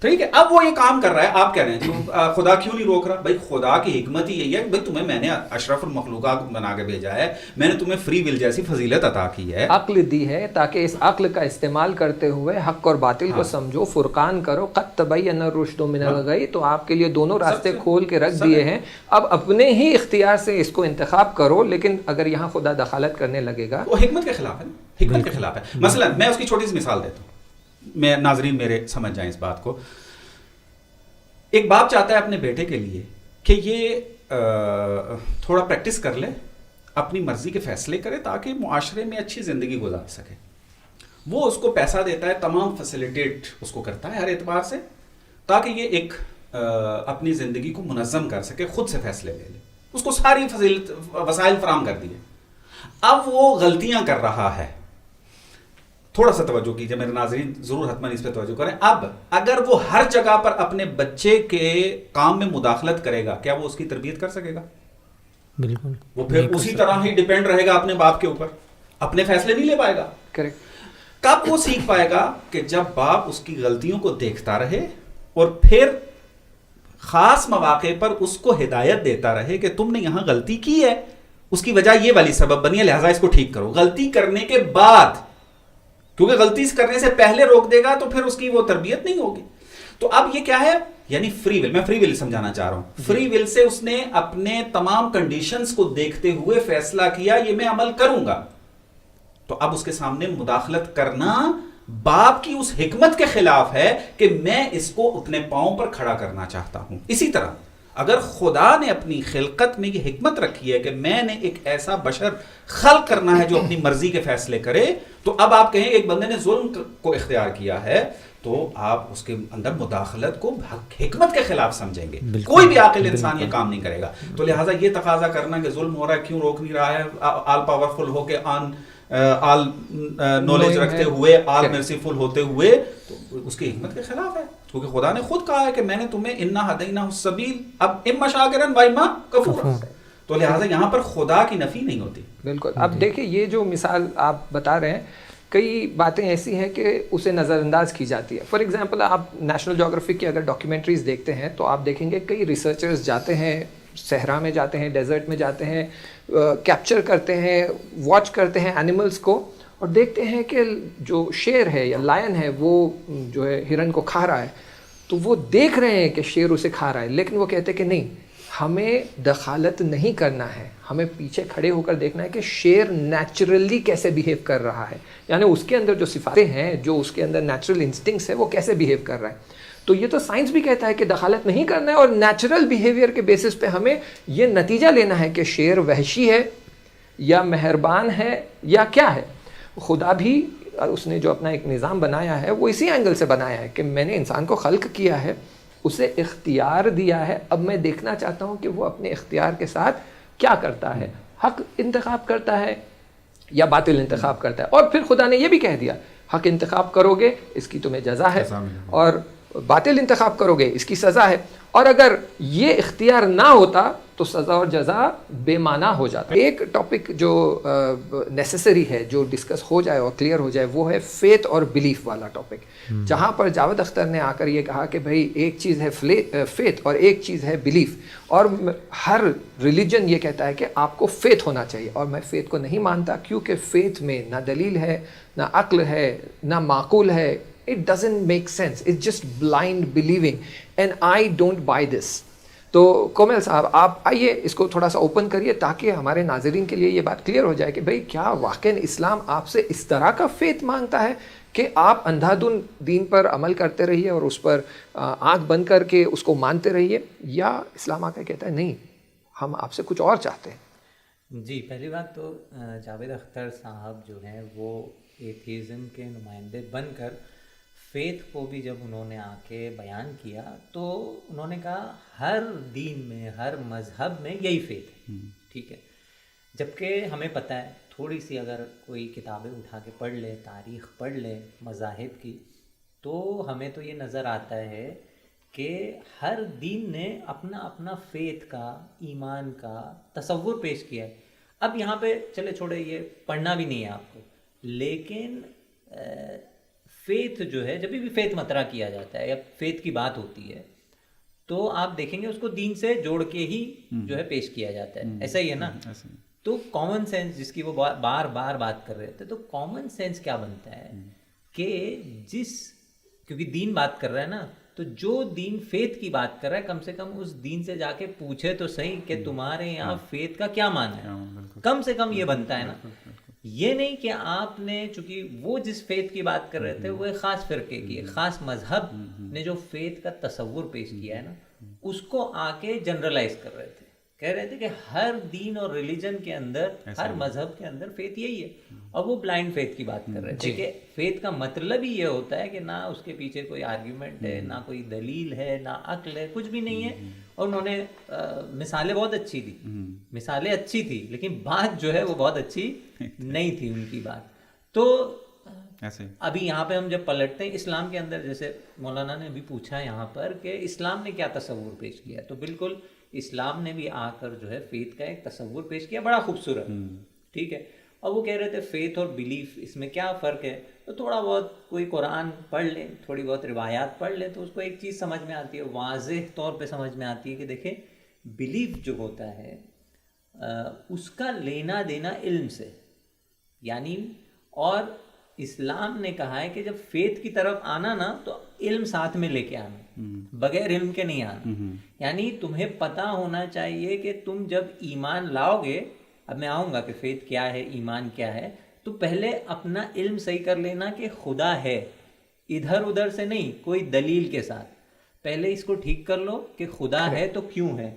ٹھیک ہے، اب وہ یہ کام کر رہا ہے، آپ کہہ رہے ہیں جی خدا کیوں نہیں روک رہا؟ بھائی خدا کی حکمت ہی یہی ہے کہ بھائی تمہیں میں نے اشرف المخلوقات بنا کے بھیجا ہے، میں نے تمہیں فری ول جیسی فضیلت عطا کی ہے،
عقل دی ہے، تاکہ اس عقل کا استعمال کرتے ہوئے حق اور باطل کو سمجھو، فرقان کرو. قد تبین الرشد من الغی، تو آپ کے لیے دونوں راستے کھول کے رکھ دیے ہیں. اب اپنے ہی اختیار سے اس کو انتخاب کرو، لیکن اگر یہاں خدا دخالت کرنے لگے گا
وہ حکمت کے خلاف ہے، حکمت کے خلاف ہے. مثلا میں اس کی چھوٹی سی مثال دیتا ہوں، میں ناظرین میرے سمجھ جائیں اس بات کو. ایک باپ چاہتا ہے اپنے بیٹے کے لیے کہ یہ تھوڑا پریکٹس کر لے، اپنی مرضی کے فیصلے کرے تاکہ معاشرے میں اچھی زندگی گزار سکے. وہ اس کو پیسہ دیتا ہے، تمام فیسیلیٹیٹ اس کو کرتا ہے ہر اعتبار سے، تاکہ یہ ایک اپنی زندگی کو منظم کر سکے، خود سے فیصلے لے لے. اس کو ساری وسائل فراہم کر دیے. اب وہ غلطیاں کر رہا ہے. تھوڑا سا توجہ کیجئے میرے ناظرین، ضرور حتماً اس پہ توجہ کریں. اب اگر وہ ہر جگہ پر اپنے بچے کے کام میں مداخلت کرے گا، کیا وہ اس کی تربیت کر سکے گا؟
بالکل.
وہ پھر اسی طرح ہی ڈیپینڈ رہے گا اپنے باپ کے اوپر، اپنے فیصلے نہیں لے پائے گا.
کریکٹ.
کب وہ سیکھ پائے گا؟ کہ جب باپ اس کی غلطیوں کو دیکھتا رہے اور پھر خاص مواقع پر اس کو ہدایت دیتا رہے کہ تم نے یہاں غلطی کی ہے، اس کی وجہ یہ والی سبب بنی ہے، لہٰذا اس کو ٹھیک کرو. غلطی کرنے کے بعد، کیونکہ غلطی کرنے سے پہلے روک دے گا تو پھر اس کی وہ تربیت نہیں ہوگی. تو اب یہ کیا ہے؟ یعنی فری ول. میں فری ول سمجھانا چاہ رہا ہوں. فری ول سے اس نے اپنے تمام کنڈیشنز کو دیکھتے ہوئے فیصلہ کیا یہ میں عمل کروں گا. تو اب اس کے سامنے مداخلت کرنا باپ کی اس حکمت کے خلاف ہے کہ میں اس کو اپنے پاؤں پر کھڑا کرنا چاہتا ہوں. اسی طرح اگر خدا نے اپنی خلقت میں یہ حکمت رکھی ہے کہ میں نے ایک ایسا بشر خلق کرنا ہے جو اپنی مرضی کے فیصلے کرے، تو اب آپ کہیں ایک بندے نے ظلم کو اختیار کیا ہے تو آپ اس کے اندر مداخلت کو حکمت کے خلاف سمجھیں گے. کوئی بھی عاقل انسان یہ کام نہیں کرے گا. تو لہٰذا یہ تقاضا کرنا کہ ظلم ہو رہا ہے کیوں روک نہیں رہا ہے، آل پاورفل ہو کے آل نالج رکھتے ہوئے، آل مرسیفل ہوتے ہوئے، تو اس کی حکمت کے خلاف ہے. کیونکہ خدا نے خود کہا ہے کہ میں نے تمہیں انا ہدیناہ السبیل، اب اما شاکرا و اما کفورا. تو لہٰذا یہاں پر خدا کی نفی نہیں ہوتی.
بالکل. اب دیکھیں یہ جو مثال آپ بتا رہے ہیں، کئی باتیں ایسی ہیں کہ اسے نظر انداز کی جاتی ہے. فار ایگزامپل آپ نیشنل جغرافی کی اگر ڈاکیومنٹریز دیکھتے ہیں تو آپ دیکھیں گے کئی ریسرچرز جاتے ہیں، صحرا میں جاتے ہیں، ڈیزرٹ میں جاتے ہیں، کیپچر کرتے ہیں، واچ کرتے ہیں اینیملز کو، اور دیکھتے ہیں کہ جو شیر ہے یا لائن ہے وہ جو ہے ہرن کو کھا رہا ہے، تو وہ دیکھ رہے ہیں کہ شیر اسے کھا رہا ہے، لیکن وہ کہتے ہیں کہ نہیں، ہمیں دخالت نہیں کرنا ہے، ہمیں پیچھے کھڑے ہو کر دیکھنا ہے کہ شیر نیچرلی کیسے بیہیو کر رہا ہے، یعنی اس کے اندر جو صفاتیں ہیں، جو اس کے اندر نیچرل انسٹنکٹس ہے، وہ کیسے بیہیو کر رہا ہے. تو یہ تو سائنس بھی کہتا ہے کہ دخالت نہیں کرنا ہے، اور نیچرل بیہیویئر کے بیسس پہ ہمیں یہ نتیجہ لینا ہے کہ شیر وحشی ہے یا مہربان ہے یا کیا ہے. خدا بھی اس نے جو اپنا ایک نظام بنایا ہے وہ اسی اینگل سے بنایا ہے کہ میں نے انسان کو خلق کیا ہے، اسے اختیار دیا ہے، اب میں دیکھنا چاہتا ہوں کہ وہ اپنے اختیار کے ساتھ کیا کرتا ہے، حق انتخاب کرتا ہے یا باطل انتخاب کرتا ہے. اور پھر خدا نے یہ بھی کہہ دیا حق انتخاب کرو گے اس کی تمہیں جزا ہے،
جزا ملے گی،
اور باطل انتخاب کرو گے اس کی سزا ہے، اور اگر یہ اختیار نہ ہوتا تو سزا اور جزا بے معنی ہو جاتا. ایک ٹاپک جو نیسیسری ہے جو ڈسکس ہو جائے اور کلیئر ہو جائے وہ ہے فیتھ اور بلیف والا ٹاپک، جہاں پر جاوید اختر نے آ کر یہ کہا کہ بھائی ایک چیز ہے فیتھ اور ایک چیز ہے بلیف، اور ہر ریلیجن یہ کہتا ہے کہ آپ کو فیتھ ہونا چاہیے، اور میں فیتھ کو نہیں مانتا کیونکہ فیتھ میں نہ دلیل ہے، نہ عقل ہے، نہ معقول ہے. It doesn't make sense. It's just blind believing. And I don't buy this. تو کومل صاحب آپ آئیے اس کو تھوڑا سا اوپن کریے تاکہ ہمارے ناظرین کے لیے یہ بات کلیئر ہو جائے کہ بھئی کیا واقعاً اسلام آپ سے اس طرح کا فیتھ مانگتا ہے کہ آپ اندھا دھن دین پر عمل کرتے رہیے اور اس پر آنکھ بند کر کے اس کو مانتے رہیے، یا اسلام آ کے کہتا ہے نہیں ہم آپ سے کچھ اور چاہتے ہیں؟
جی، پہلی بات تو جاوید اختر صاحب جو ہیں وہ ایتھیزم کے نمائندے بن کر فیتھ کو بھی جب انہوں نے آ کے بیان کیا تو انہوں نے کہا ہر دین میں، ہر مذہب میں یہی فیتھ ہے، ٹھیک ہے، جبکہ ہمیں پتہ ہے تھوڑی سی اگر کوئی کتابیں اٹھا کے پڑھ لے، تاریخ پڑھ لے مذاہب کی، تو ہمیں تو یہ نظر آتا ہے کہ ہر دین نے اپنا اپنا فیتھ کا، ایمان کا تصور پیش کیا ہے. اب یہاں پہ چلے چھوڑے یہ پڑھنا بھی نہیں ہے آپ کو، لیکن فیتھ جو ہے جب بھی فیتھ مطرح کیا جاتا ہے یا فیتھ کی بات ہوتی ہے تو آپ دیکھیں گے اس کو دین سے جوڑ کے ہی جو ہے پیش کیا جاتا ہے، ایسا ہی ہے نا. تو کامن سینس جس کی وہ بار بار بات کر رہے تھے، تو کامن سینس کیا بنتا ہے کہ کیونکہ دین بات کر رہا ہے نا، تو جو دین فیتھ کی بات کر رہا ہے کم سے کم اس دین سے جا کے پوچھے تو صحیح کہ تمہارے یہاں فیتھ کا کیا معنی ہے، کم سے کم یہ بنتا ہے نا. یہ نہیں کہ آپ نے، چونکہ وہ جس فیتھ کی بات کر رہے تھے وہ ایک خاص فرقے کی، ایک خاص مذہب نے جو فیتھ کا تصور پیش کیا ہے نا، اس کو آ کے جنرلائز کر رہے تھے، کہہ رہے تھے کہ ہر دین اور ریلیجن کے اندر، ہر مذہب کے اندر فیتھ یہی ہے. اور وہ بلائنڈ فیتھ کی بات کر رہے تھے کہ فیتھ کا مطلب ہی یہ ہوتا ہے کہ نہ اس کے پیچھے کوئی آرگیومنٹ ہے، نہ کوئی دلیل ہے، نہ عقل ہے، کچھ بھی نہیں ہے. اور انہوں نے مثالیں بہت اچھی دی، مثالیں اچھی تھی، لیکن بات جو ہے وہ بہت اچھی نہیں تھی ان کی بات. تو ابھی یہاں پہ ہم جب پلٹتے ہیں اسلام کے اندر، جیسے مولانا نے بھی پوچھا یہاں پر کہ اسلام نے کیا تصور پیش کیا، تو بالکل اسلام نے بھی آ کر جو ہے فیتھ کا ایک تصور پیش کیا، بڑا خوبصورت، ٹھیک ہے. اور وہ کہہ رہے تھے فیتھ اور بلیف اس میں کیا فرق ہے، تو تھوڑا بہت کوئی قرآن پڑھ لے، تھوڑی بہت روایات پڑھ لے تو اس کو ایک چیز سمجھ میں آتی ہے، واضح طور پہ سمجھ میں آتی ہے کہ دیکھیں بلیف جو ہوتا ہے اس کا لینا دینا علم سے، یعنی، اور اسلام نے کہا ہے کہ جب فیتھ کی طرف آنا نا تو علم ساتھ میں لے کے آنا، بغیر علم کے نہیں آنا. یعنی تمہیں پتہ ہونا چاہیے کہ تم جب ایمان لاؤ گے، اب میں آؤں گا کہ فیتھ کیا ہے، ایمان کیا ہے، تو پہلے اپنا علم صحیح کر لینا کہ خدا ہے، ادھر ادھر سے نہیں، کوئی دلیل کے ساتھ پہلے اس کو ٹھیک کر لو کہ خدا ہے تو کیوں ہے،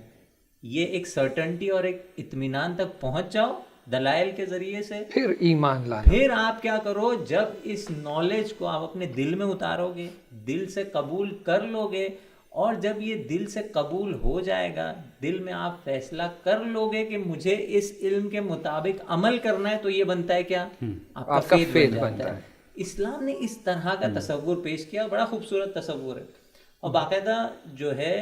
یہ ایک سرٹنٹی اور ایک اطمینان تک پہنچ جاؤ دلائل کے ذریعے سے،
پھر ایمان لانا.
پھر آپ کیا کرو، جب اس نالج کو آپ اپنے دل میں اتارو گے، دل سے قبول کر لو گے، اور جب یہ دل سے قبول ہو جائے گا، دل میں آپ فیصلہ کر لو گے کہ مجھے اس علم کے مطابق عمل کرنا ہے، تو یہ بنتا ہے کیا، آپ کا فیتھ بنتا ہے. اسلام نے اس طرح کا تصور پیش کیا، بڑا خوبصورت تصور ہے. اور باقاعدہ جو ہے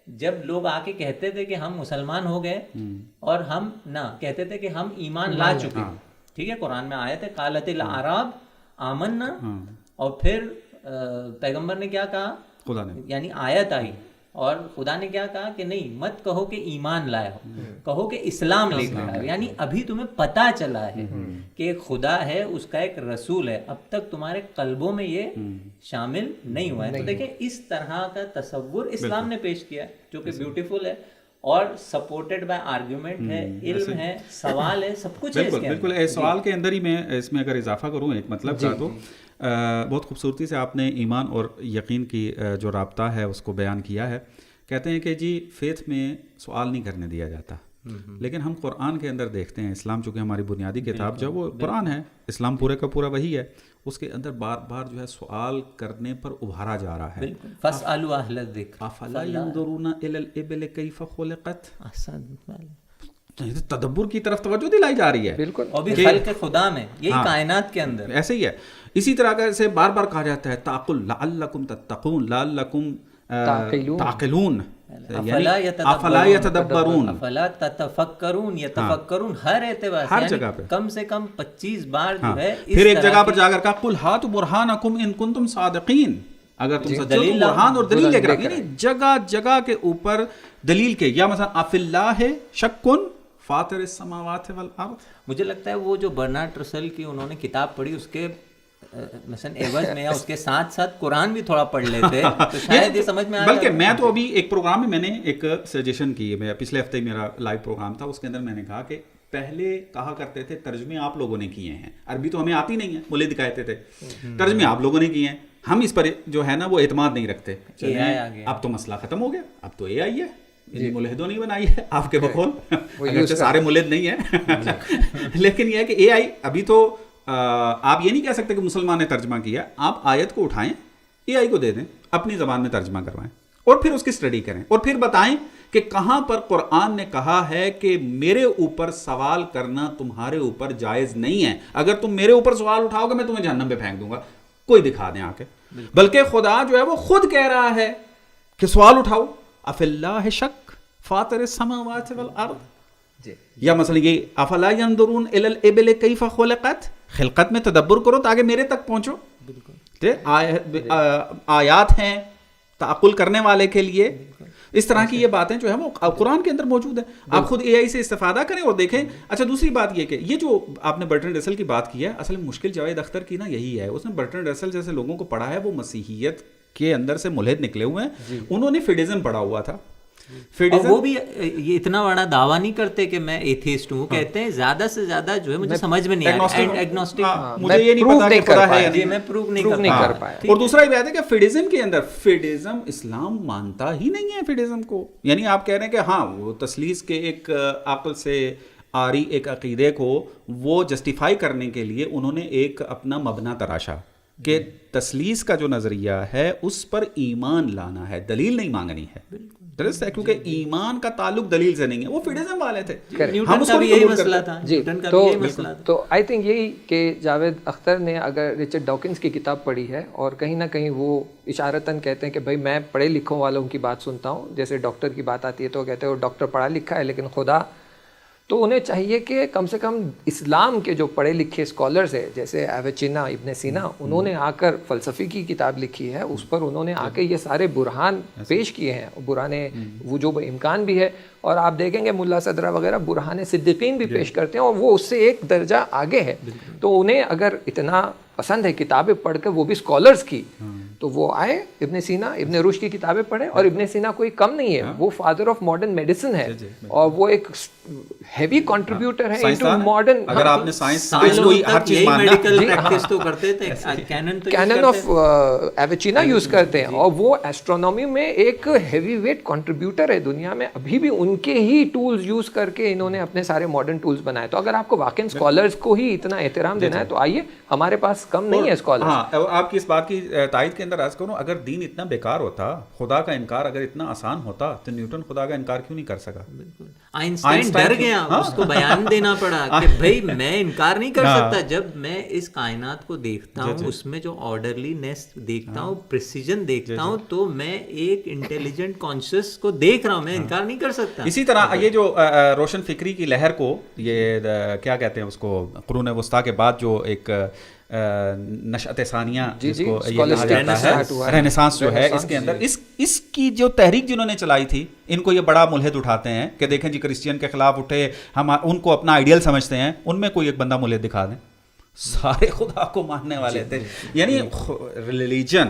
جب لوگ آ کے کہتے تھے کہ ہم مسلمان ہو گئے، اور ہم نہ کہتے تھے کہ ہم ایمان لا چکے، ٹھیک ہے، قرآن میں آیت ہے قالت الاعراب آمنا، اور پھر پیغمبر نے کیا کہا، خدا نے، یعنی آیت آئی اور خدا نے کیا کہا کہ نہیں، مت کہو کہ ایمان لائے ہو، کہو کہ اسلام لے کر آئے. یعنی ابھی تمہیں پتہ چلا ہے کہ ایک خدا ہے، اس کا ایک رسول ہے، اب تک تمہارے قلبوں میں یہ شامل نہیں ہوا ہے. تو دیکھیں اس طرح کا تصور اسلام نے پیش کیا جو کہ بیوٹیفل ہے، اور سپورٹڈ بائی آرگیومنٹ ہے، علم ہے، سوال ہے، سب کچھ ہے.
بالکل سوال کے اندر ہی میں اس میں اگر اضافہ کروں ایک مطلب کا، تو بہت خوبصورتی سے آپ نے ایمان اور یقین کی جو رابطہ ہے اس کو بیان کیا ہے. کہتے ہیں کہ جی فیتھ میں سوال نہیں کرنے دیا جاتا، لیکن ہم قرآن کے اندر دیکھتے ہیں، اسلام چونکہ ہماری بنیادی کتاب جو وہ قرآن ہے، اسلام پورے کا پورا وہی ہے، اس کے اندر بار بار جو ہے سوال کرنے پر ابھارا جا رہا ہے.
فاسألوا اہل الذکر
افلا ينظرون الى الابل كيف خلقت، تدبر کی طرف توجہ دلائی جا رہی ہے.
بالکل.
اور بھی خلق خدا میں، یہی کائنات کے اندر
ایسے ہی ہے. اسی طرح سے بار بار کہا جاتا ہے تعقل لعلکم تتقون، لعلکم تعقلون، افلا یتدبرون،
افلا تتفکرون، یتفکرون، ہر اعتبار سے،
ہر جگہ پہ
کم سے کم 25 بار جو ہے.
پھر ایک جگہ پر جا کر کہا قل ہاتوا برہانکم ان کنتم صادقین، اگر تم سچے ہو تو برہان اور دلیل لے کر. یعنی جگہ جگہ کے اوپر دلیل کے. یا مثلا اف اللہ شک فاطر السماوات والارض.
مجھے لگتا ہے وہ جو برنارڈ رسل کی انہوں نے کتاب پڑھی، اس کے مثلا عوض میں یا اس کے ساتھ ساتھ قرآن بھی تھوڑا پڑھ لیتے تو شاید یہ سمجھ میں آ جاتا.
بلکہ میں تو ابھی ایک پروگرام میں نے ایک سجیشن کی، میں پچھلے ہفتے میرا لائیو پروگرام تھا، اس کے اندر میں نے کہا کہ پہلے کہا کرتے تھے ترجمے آپ لوگوں نے کیے ہیں، عربی تو ہمیں آتی نہیں ہے، مولد کہتے تھے ترجمے آپ لوگوں نے کیے ہیں، ہم اس پر جو ہے نا وہ اعتماد نہیں رکھتے. اب تو مسئلہ ختم ہو گیا، اب تو اے آئی ہے، ملحدوں نہیں بنائی ہے آپ کے بقول، اگرچہ سارے ملحد نہیں ہیں لیکن یہ ہے کہ اے آئی ابھی تو آپ یہ نہیں کہہ سکتے کہ مسلمان نے ترجمہ کیا. آپ آیت کو اٹھائیں، اے آئی کو دے دیں، اپنی زبان میں ترجمہ کروائیں اور پھر اس کی اسٹڈی کریں اور پھر بتائیں کہ کہاں پر قرآن نے کہا ہے کہ میرے اوپر سوال کرنا تمہارے اوپر جائز نہیں ہے، اگر تم میرے اوپر سوال اٹھاؤ گے میں تمہیں جہنم پہ پھینک دوں گا. کوئی دکھا دیں آ کے. بلکہ خدا جو ہے وہ خود کہہ رہا ہے کہ سوال اٹھاؤ، اف اللہ شک فاطر السماوات والارض. یا مثلا یہ افلا ينظرون الى الابل کیف خلقت، خلقت میں تدبر کرو تاکہ میرے تک پہنچو. آیات ہیں تعقل کرنے والے کے لیے. اس طرح کی یہ باتیں جو ہے وہ قرآن کے اندر موجود ہے. آپ خود اے آئی سے استفادہ کریں اور دیکھیں. اچھا دوسری بات یہ کہ یہ جو آپ نے برٹن رسل کی بات کی ہے، اصل میں مشکل جاوید اختر کی نا یہی ہے، اس نے برٹن رسل جیسے لوگوں کو پڑھا ہے، وہ مسیحیت کے اندر سے ملحد نکلے ہوئے ہیں، انہوں نے فیڈزم پڑھا ہوا تھا.
اور وہ بھی یہ اتنا بڑا دعویٰ نہیں کرتے کہ میں ایتھیسٹ ہوں، کہتے ہیں زیادہ سے زیادہ جو ہے مجھے سمجھ میں نہیں آیا، ایگنوسٹک،
مجھے یہ نہیں پتا کہ خدا ہے یا
میں پروو نہیں کر پایا.
اور دوسرا یہ بات ہے کہ فیڈزم کے اندر، فیڈزم اسلام مانتا ہی نہیں ہے فیڈزم کو. یعنی آپ کہہ رہے ہیں کہ ہاں وہ تثلیث کے ایک عقل سے آری ایک عقیدے کو وہ جسٹیفائی کرنے کے لیے انہوں نے ایک اپنا مبنا تراشا کہ تثلیث کا جو نظریہ ہے اس پر ایمان لانا ہے، دلیل نہیں مانگنی ہے. درست ہے، کیونکہ ایمان کا تعلق دلیل سے نہیں ہے. وہ فیڈزم والے تھے،
نیوٹن کا بھی یہی مسئلہ تھا.
جی تو آئی تھنک یہی کہ جاوید اختر نے اگر رچرڈ ڈاکنز کی کتاب پڑھی ہے اور کہیں نہ کہیں وہ اشارتاً کہتے ہیں کہ بھائی میں پڑھے لکھوں والوں کی بات سنتا ہوں، جیسے ڈاکٹر کی بات آتی ہے تو کہتے ہیں وہ ڈاکٹر پڑھا لکھا ہے لیکن خدا، تو انہیں چاہیے کہ کم سے کم اسلام کے جو پڑھے لکھے اسکالرز ہیں جیسے ایویچینا، ابن سینا، انہوں نے آ کر فلسفی کی کتاب لکھی ہے، اس پر انہوں نے آ کے یہ سارے برہان پیش کیے ہیں، برہان وجوب امکان بھی ہے. اور آپ دیکھیں گے ملا صدرہ وغیرہ برہان صدیقین بھی پیش کرتے ہیں اور وہ اس سے ایک درجہ آگے ہے. تو انہیں اگر اتنا پسند ہے کتابیں پڑھ کر وہ بھی اسکالرز کی، تو وہ آئے ابن سینا، ابن رشد کی کتابیں پڑھیں. اور ابن سینا کوئی کم نہیں ہے، وہ فادر آف ماڈرن میڈیسن ہے اور وہ ایک ہیوی کنٹریبیوٹر ہے انٹو ماڈرن.
اگر آپ نے سائنس کوئی ہر چیز ماننا،
میڈیکل پریکٹس تو کرتے تھے،
کینن آف ایویچینا یوز کرتے ہیں اور وہ ایسٹرونومی میں ایک ہیوی ویٹ کنٹریبیوٹر ہے دنیا میں. ابھی بھی ان کے ہی ٹولز یوز کر کے انہوں نے اپنے سارے ماڈرن ٹولز بنائے. تو اگر آپ کو واقعی اسکالرز کو ہی اتنا احترام دینا ہے تو آئیے، ہمارے پاس کم نہیں ہے اسکالرز.
ہاں، آپ کی اس بات کی تائید کے اندر عرض کروں، اگر دین اتنا بیکار ہوتا، خدا کا انکار اگر اتنا آسان ہوتا تو نیوٹن خدا کا انکار کیوں نہیں کر سکا؟
بالکل. آئنسٹائن ڈر گیا، اس کو بیان دینا پڑا کہ بھائی میں انکار نہیں کر سکتا. جب میں اس کائنات کو دیکھتا ہوں، اس میں جو آرڈرلی نیس دیکھتا ہوں، پریسیجن دیکھتا ہوں، تو میں ایک انٹیلیجنٹ کانشیس کو دیکھ رہا ہوں، میں انکار نہیں کر سکتا.
اسی طرح یہ جو روشن فکری کی لہر کو، یہ کیا کہتے ہیں اس کو، قرون وسطیٰ کے بعد جو ایک نشأت ثانیہ جس کو یہ کہا جاتا ہے، رینیسانس جو ہے، اس کے اندر اس کی جو تحریک جنہوں نے چلائی تھی، ان کو یہ بڑا ملحد اٹھاتے ہیں کہ دیکھیں جی کرسچین کے خلاف اٹھے، ہم ان کو اپنا آئیڈیل سمجھتے ہیں. ان میں کوئی ایک بندہ ملحد دکھا دیں، سارے خدا کو ماننے والے تھے. یعنی ریلیجن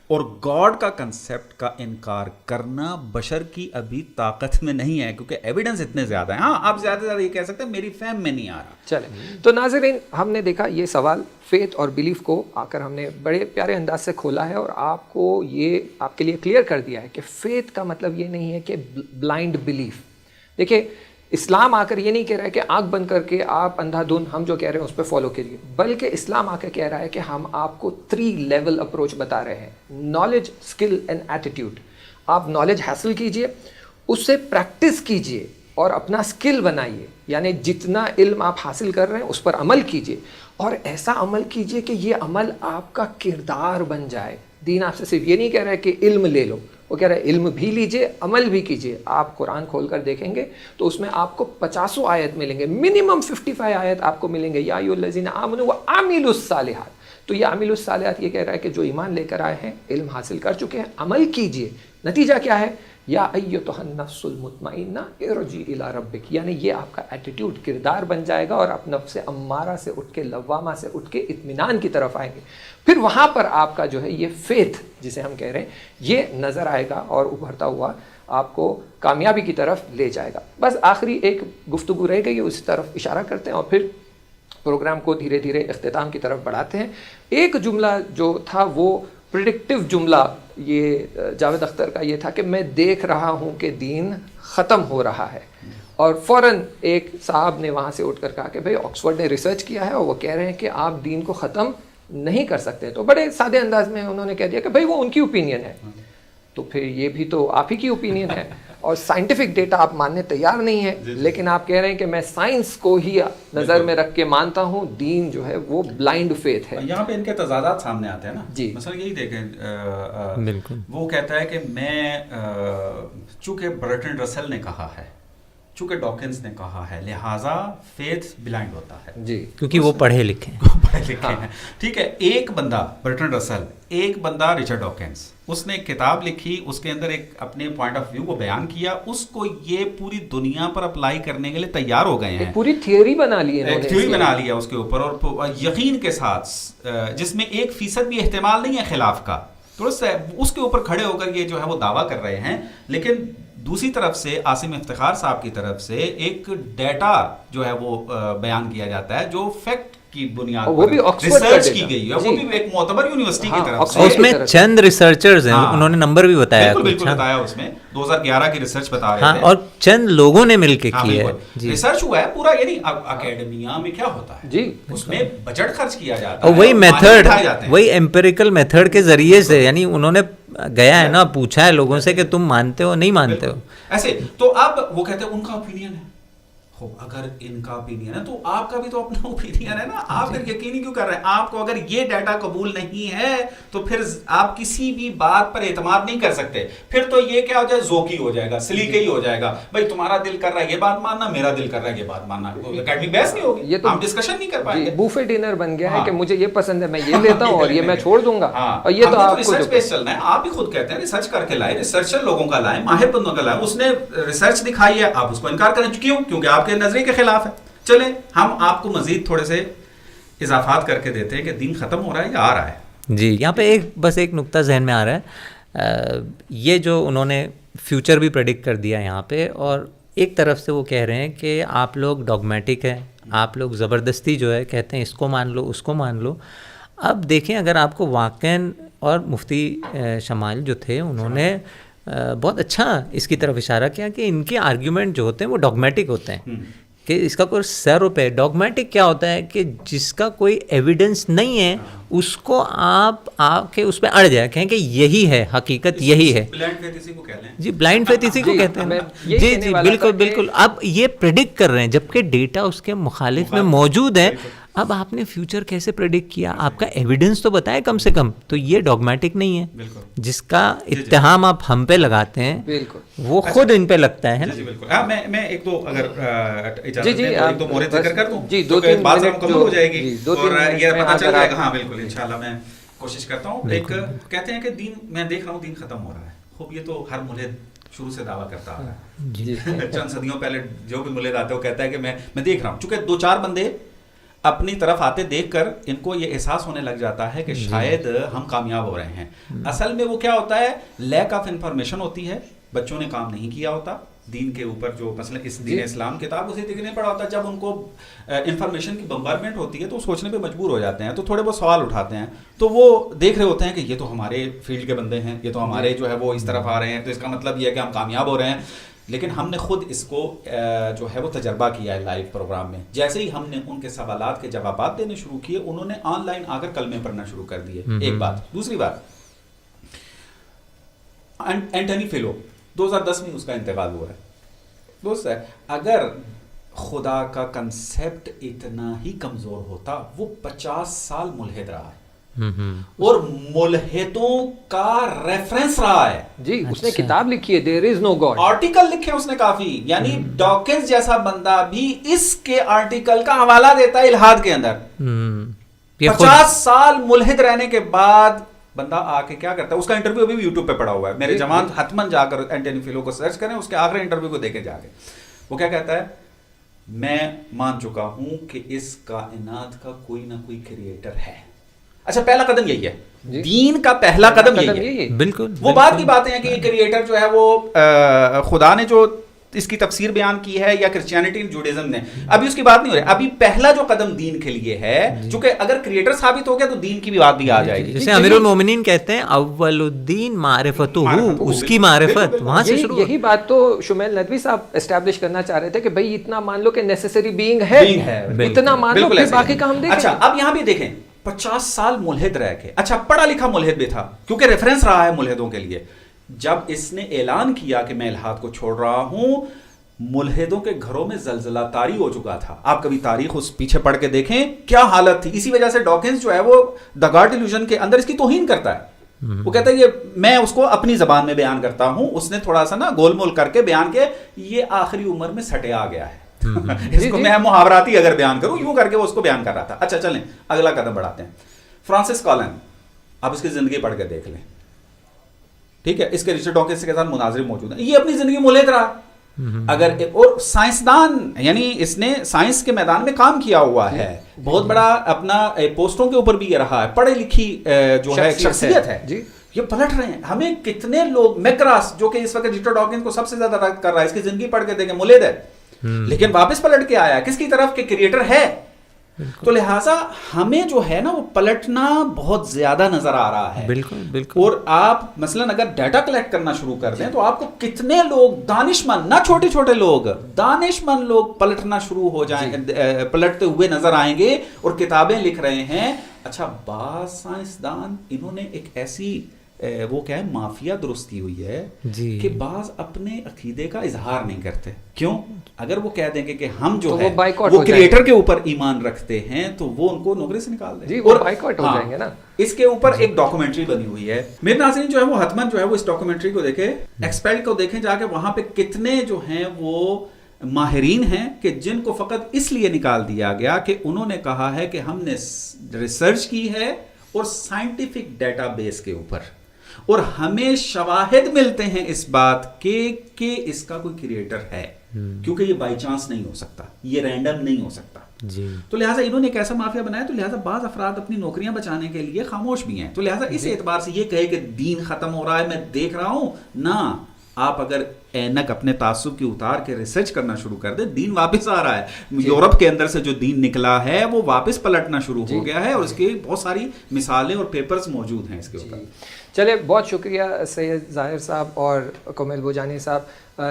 اور گاڈ کا کنسیپٹ کا انکار کرنا بشر کی ابھی طاقت میں نہیں ہے، کیونکہ ایویڈنس اتنے زیادہ ہیں. ہاں آپ زیادہ سے زیادہ یہ کہہ سکتے ہیں میری فہم میں نہیں آ رہا.
چلیں تو ناظرین، ہم نے دیکھا یہ سوال فیتھ اور بلیف کو آ کر ہم نے بڑے پیارے انداز سے کھولا ہے اور آپ کو یہ آپ کے لیے کلیئر کر دیا ہے کہ فیتھ کا مطلب یہ نہیں ہے کہ بلائنڈ بلیف. دیکھیں اسلام آ کر یہ نہیں کہہ رہا ہے کہ آنکھ بند کر کے آپ اندھا دھند ہم جو کہہ رہے ہیں اس پہ فالو کریے، بلکہ اسلام آ کر کہہ رہا ہے کہ ہم آپ کو 3 لیول اپروچ بتا رہے ہیں. Knowledge, skill and attitude. آپ نالج حاصل کیجئے، اس سے پریکٹس کیجئے اور اپنا اسکل بنائیے، یعنی جتنا علم آپ حاصل کر رہے ہیں اس پر عمل کیجیے، اور ایسا عمل کیجیے کہ یہ عمل آپ کا کردار بن جائے. دین آپ سے صرف یہ نہیں کہہ رہا ہے کہ علم لے لو، وہ کہہ رہا ہے علم بھی لیجیے، عمل بھی کیجیے. آپ قرآن کھول کر دیکھیں گے تو اس میں آپ کو 50 آیت ملیں گے، منیمم 55 آیت آپ کو ملیں گے. یا ایھا الذین آمنوا وعملوا الصالحات. تو یہ عامل الصالحات یہ کہہ رہا ہے کہ جو ایمان لے کر آئے ہیں، علم حاصل کر چکے ہیں، عمل کیجیے. نتیجہ کیا ہے؟ یا ایتھا النفس المطمئنہ ارجعی الی ربک، یعنی یہ آپ کا ایٹیٹیوڈ، کردار بن جائے گا، اور آپ نفس امارہ سے اٹھ کے، لوامہ سے اٹھ کے اطمینان کی طرف آئیں گے. پھر وہاں پر آپ کا جو ہے یہ فیتھ جسے ہم کہہ رہے ہیں یہ نظر آئے گا اور ابھرتا ہوا آپ کو کامیابی کی طرف لے جائے گا. بس آخری ایک گفتگو رہ گئی، اس طرف اشارہ کرتے ہیں اور پھر پروگرام کو دھیرے دھیرے اختتام کی طرف بڑھاتے ہیں. ایک جملہ جو تھا وہ پریڈکٹیو جملہ یہ جاوید اختر کا یہ تھا کہ میں دیکھ رہا ہوں کہ دین ختم ہو رہا ہے. اور فوراً ایک صاحب نے وہاں سے اٹھ کر کہا کہ بھئی آکسفورڈ نے ریسرچ کیا ہے اور وہ کہہ رہے ہیں کہ آپ دین کو ختم نہیں کر سکتے. تو بڑے سادے انداز میں انہوں نے کہہ دیا کہ بھئی وہ ان کی اوپینین ہے. تو پھر یہ بھی تو آپ ہی کی اوپینین ہے اور سائنٹیفک ڈیٹا آپ ماننے تیار نہیں ہیں، لیکن آپ کہہ رہے ہیں کہ میں سائنس کو ہی نظر میں رکھ کے مانتا ہوں. دین جو ہے وہ بلائنڈ فیتھ ہے.
یہاں پہ ان کے تضادات سامنے آتے ہیں نا.
جی
مثلا یہی دیکھیں،
بالکل
وہ کہتا ہے کہ میں چونکہ برٹن رسل نے کہا ہے، چونکہ ڈاکنز نے کہا ہے، لہٰذا فیتھ بلائنڈ ہوتا ہے.
جی
کیونکہ وہ پڑھے لکھے
ہیں. ٹھیک ہے، ایک بندہ برٹن رسل، ایک بندہ رچرڈ ڈاکنز، اس نے ایک کتاب لکھی، اس کے اندر ایک اپنے پوائنٹ آف ویو کو بیان کیا، اس کو یہ پوری دنیا پر اپلائی کرنے کے لیے تیار ہو گئے ہیں.
پوری تھیوری بنا لی ہے،
تھیوری بنا لیا اس کے اوپر، اور یقین کے ساتھ، جس میں 1% بھی احتمال نہیں ہے خلاف کا. درست ہے، اس کے اوپر کھڑے ہو کر یہ جو ہے وہ دعویٰ کر رہے ہیں. لیکن دوسری طرف سے عاصم افتخار صاحب کی طرف سے ایک ڈیٹا جو ہے وہ بیان کیا جاتا ہے جو فیکٹ کی بنیاد پر ریسرچ کی گئی ہے، وہ بھی ایک معتبر یونیورسٹی کی طرف سے.
اس میں چند ریسرچرز ہیں، انہوں نے نمبر بھی بتایا.
بالکل بتایا، اس میں 2011 کی ریسرچ بتا رہے تھے،
اور چند لوگوں نے مل کے کی ہے.
ریسرچ ہوا ہے پورا، یعنی اکیڈمیا میں کیا ہوتا ہے
جی
اس میں بجٹ خرچ کیا جاتا ہے،
وہی میتھڈ، وہی ایمپیریکل میتھڈ کے ذریعے سے، یعنی انہوں نے گیا ہے نا، پوچھا ہے لوگوں سے کہ تم مانتے ہو نہیں مانتے ہو
ایسے. تو اب وہ کہتے ہیں ان کا اوپینین ہے. اگر ان کا اوپینین ہے تو آپ کا بھی تو اپنا اوپینین ہے نا. آپ پھر یقین کیوں کر رہے ہیں؟ آپ کو اگر یہ ڈیٹا قبول نہیں ہے تو پھر آپ کسی بھی بات پر اعتماد نہیں کر سکتے. پھر تو یہ کیا ہو جائے، ذوقی ہو جائے گا، سلیقے ہو جائے گا. بھائی تمہارا دل کر رہا ہے یہ بات ماننا، میرا دل کر رہا ہے یہ بات ماننا، اکیڈمک بحث نہیں ہوگی، ہم ڈسکشن نہیں کر پائیں گے.
بوفے ڈنر بن گیا ہے کہ مجھے یہ پسند ہے میں یہ لیتا ہوں اور یہ میں چھوڑ دوں گا. اور یہ تو آپ کو
ریسرچ بیس چلنا ہے. آپ ہی خود کہتے ہیں ریسرچ کر کے لائے، ریسرچر لوگوں کا لائے، ماہر بندوں کا لائے. اس نے ریسرچ دکھائی ہے، آپ اس کو انکار کریں. کیوں؟ کیونکہ آپ کے نظریے کے خلاف ہے. چلیں ہم آپ کو مزید تھوڑے سے اضافات کر کے دیتے ہیں کہ دین ختم ہو رہا ہے یا آ رہا ہے.
جی یہاں پہ بس ایک نقطہ ذہن میں آ رہا ہے. یہ جو انہوں نے فیوچر بھی پریڈکٹ کر دیا یہاں پہ، اور ایک طرف سے وہ کہہ رہے ہیں کہ آپ لوگ ڈاگمیٹک ہیں، آپ لوگ زبردستی جو ہے کہتے ہیں اس کو مان لو اس کو مان لو. اب دیکھیں اگر آپ کو واقعاً، اور مفتی شمال جو تھے انہوں نے بہت اچھا اس کی طرف اشارہ کیا کہ ان کے آرگیومنٹ جو ہوتے ہیں وہ ڈاگمیٹک ہوتے ہیں، کہ اس کا کوئی سر و پہ. ڈاگمیٹک کیا ہوتا ہے کہ جس کا کوئی ایویڈنس نہیں ہے اس کو آپ آ کے اس پہ اڑ جائے، کہیں کہ یہی ہے حقیقت، یہی ہے.
بلائنڈ فیتھ اسی کو کہتے ہیں.
جی بلائنڈ فیتھ اسی کو کہتے ہیں. جی جی بالکل بالکل. اب یہ پریڈکٹ کر رہے ہیں جبکہ ڈیٹا اس کے مخالف میں موجود ہے. اب آپ نے فیوچر کیسے پریڈکٹ کیا؟ آپ کا ایویڈنس تو بتائے کم سے کم. تو یہ ڈاگمیٹک نہیں ہے. جس کا اتہام آپ ہم پہ لگاتے ہیں وہ خود ان پہ لگتا ہے نا.
جی بالکل. میں ایک دو اگر اجازت
جی
دیں تو ایک دو مورد ذکر کر دوں.
جی 2-3
بات مکمل ہو جائے گی اور یہ پتہ چل جائے گا. ہاں بالکل انشاءاللہ میں کوشش کرتا ہوں. ایک کہتے ہیں کہ دین، میں دیکھ رہا ہوں دین ختم ہو رہا ہے. خوب یہ تو ہر ملحد شروع سے دعویٰ کرتا آ رہا ہے. چند صدیوں پہلے جو بھی ملحد آتا ہے وہ کہتا ہے کہ میں دیکھ رہا ہوں. چونکہ 2-4 بندے اپنی طرف آتے دیکھ کر ان کو یہ احساس ہونے لگ جاتا ہے کہ شاید ہم کامیاب ہو رہے ہیں. اصل میں وہ کیا ہوتا ہے، لیک آف انفارمیشن ہوتی ہے. بچوں نے کام نہیں کیا ہوتا دین کے اوپر، جو مثلا اس دین اسلام کتاب اسے دیکھنے پڑا ہوتا ہے. جب ان کو انفارمیشن کی بمبارمنٹ ہوتی ہے تو سوچنے پہ مجبور ہو جاتے ہیں، تو تھوڑے بہت سوال اٹھاتے ہیں. تو وہ دیکھ رہے ہوتے ہیں کہ یہ تو ہمارے فیلڈ کے بندے ہیں، یہ تو ہمارے جو ہے وہ اس طرف آ رہے ہیں، تو اس کا مطلب یہ ہے کہ ہم کامیاب ہو رہے ہیں. لیکن ہم نے خود اس کو جو ہے وہ تجربہ کیا ہے لائیو پروگرام میں. جیسے ہی ہم نے ان کے سوالات کے جوابات دینے شروع کیے، انہوں نے آن لائن آ کر کلمے پڑھنا شروع کر دیے. ایک بات. دوسری بات، اینٹنی فیلو 2010 میں اس کا انتقال ہوا ہے. دوست ہے اگر خدا کا کنسیپٹ اتنا ہی کمزور ہوتا وہ 50 سال ملحد رہا ہے اور ملحدوں کا ریفرنس رہا ہے.
جی اس نے کتاب لکھی ہے دیر از نو گاڈ,
آرٹیکل لکھے اس نے کافی, یعنی ڈاکنز جیسا بندہ بھی اس کے آرٹیکل کا حوالہ دیتا ہے الہاد کے اندر. 50 سال ملحد رہنے کے بعد بندہ آ کے کیا کرتا ہے, اس کا انٹرویو ابھی بھی یوٹیوب پہ پڑا ہوا ہے, میرے جوان حتمن جا کر اینٹونی فیلو کو سرچ کریں, اس کے آخری انٹرویو کو دیکھیں جا کے. وہ کیا کہتا ہے, میں مان چکا ہوں کہ اس کائنات کا کوئی نہ کوئی کریٹر ہے. اچھا پہلا قدم یہی ہے, دین کا پہلا قدم یہی ہے.
بالکل
وہ بات کی باتیں ہیں کہ یہ کریٹر جو ہے وہ خدا نے جو اس کی تفسیر بیان کی ہے یا کرسچینٹی جوڈیزم نے, ابھی اس کی بات نہیں ہو رہی. ابھی پہلا جو قدم دین کے لیے ہے, چونکہ اگر کریٹر ثابت ہو گیا تو دین کی بھی بات بھی آ جائے گی.
جیسے امیر المومنین کہتے ہیں اول الدین معرفتہ, اس کی معرفت وہاں سے شروع.
یہی بات تو شمیل ندوی صاحب اسٹیبلش کرنا چاہ رہے تھے کہ بھائی اتنا مان لو کہ نیسیسری بینگ ہے, اتنا مان لو پھر باقی کا ہم دیکھیں.
اچھا اب یہاں بھی دیکھیں 50 سال ملحد رہ کے, اچھا پڑھا لکھا ملحد بھی تھا کیونکہ ریفرنس رہا ہے ملحدوں کے لیے. جب اس نے اعلان کیا کہ میں الہاد کو چھوڑ رہا ہوں, ملحدوں کے گھروں میں زلزلہ طاری ہو چکا تھا. آپ کبھی تاریخ اس پیچھے پڑھ کے دیکھیں کیا حالت تھی. اسی وجہ سے ڈاکنز جو ہے وہ دا گاڈ ایلیوژن کے اندر اس کی توہین کرتا ہے. وہ کہتا ہے یہ میں اس کو اپنی زبان میں بیان کرتا ہوں, اس نے تھوڑا سا نا گول مول کر کے بیان کیا, یہ آخری عمر میں سٹے آ گیا ہے. اس کو میں محاوراتی اگر بیان کروں یوں کر کے وہ اس کو بیان کر رہا تھا. اچھا چلیں اگلا قدم بڑھاتے ہیں. فرانسس کالن, آپ اس کی زندگی پڑھ کے دیکھ لیں, ٹھیک ہے, اس کے رچرڈ ڈاکنز کے ساتھ مناظر موجود ہیں. یہ اپنی زندگی ملحد رہا. اگر اور سائنسدان, یعنی اس نے سائنس کے میدان میں کام کیا ہوا ہے, بہت بڑا اپنا پوسٹوں کے اوپر بھی یہ رہا ہے, پڑھے لکھی جو ہے شخصیت ہے. یہ پلٹ رہے ہیں. ہمیں کتنے لوگ, میکراس جو کہ اس وقت رچرڈ ڈاکنز کو سب سے زیادہ رد کر رہا ہے, اس کی زندگی پڑھ کے دیکھیں ملحد ہے, لیکن واپس پلٹ کے آیا کس کی طرف کہ کریٹر ہے. تو لہٰذا ہمیں جو ہے نا وہ پلٹنا بہت زیادہ نظر آ رہا ہے.
بالکل بالکل.
اور آپ مثلا اگر ڈیٹا کلیکٹ کرنا شروع کر دیں تو آپ کو کتنے لوگ دانش مند, نہ چھوٹے چھوٹے لوگ, دانش مند لوگ پلٹنا شروع ہو جائیں, پلٹتے ہوئے نظر آئیں گے اور کتابیں لکھ رہے ہیں. اچھا بعض سائنسدان انہوں نے ایک ایسی وہ کیا ہے مافیا درست کی ہوئی ہے کہ بعض اپنے عقیدے کا اظہار نہیں کرتے. کیوں؟ اگر وہ کہہ دیں گے کہ ہم جو ہے وہ کریٹر کے اوپر ایمان رکھتے ہیں تو وہ ان کو نوکری سے نکال دیں,
اور بائیکاٹ ہو جائیں گے نا.
اس کے اوپر ایک ڈاکومنٹری بنی ہوئی ہے. میرے ناظرین جو ہے وہ حتمن جو ہے وہ اس ڈاکومنٹری کو دیکھیں, ایکسپیل کو دیکھیں جا کے, وہاں پہ کتنے جو ہیں وہ ماہرین ہیں کہ جن کو فقط اس لیے نکال دیا گیا کہ انہوں نے کہا ہے کہ ہم نے ریسرچ کی ہے اور سائنٹیفک ڈیٹا بیس کے اوپر, اور ہمیں شواہد ملتے ہیں اس بات کے کہ اس کا کوئی کریٹر ہے, کیونکہ یہ بائی چانس نہیں ہو سکتا, یہ رینڈم نہیں ہو سکتا. تو لہٰذا انہوں نے ایک ایسا مافیا بنایا, تو لہٰذا بعض افراد اپنی نوکریاں بچانے کے لیے خاموش بھی ہیں. تو لہٰذا اس اعتبار سے یہ کہے کہ دین ختم ہو رہا ہے میں دیکھ رہا ہوں نہ, آپ اگر اینک اپنے تعصب کی اتار کے ریسرچ کرنا شروع کر دیں, دین واپس آ رہا ہے. یورپ کے اندر سے جو دین نکلا ہے وہ واپس پلٹنا شروع ہو گیا ہے, اور اس کی بہت ساری مثالیں اور پیپرز موجود ہیں اس کے اوپر.
چلے بہت شکریہ سید ظاہر صاحب اور کومیل بوجانی صاحب.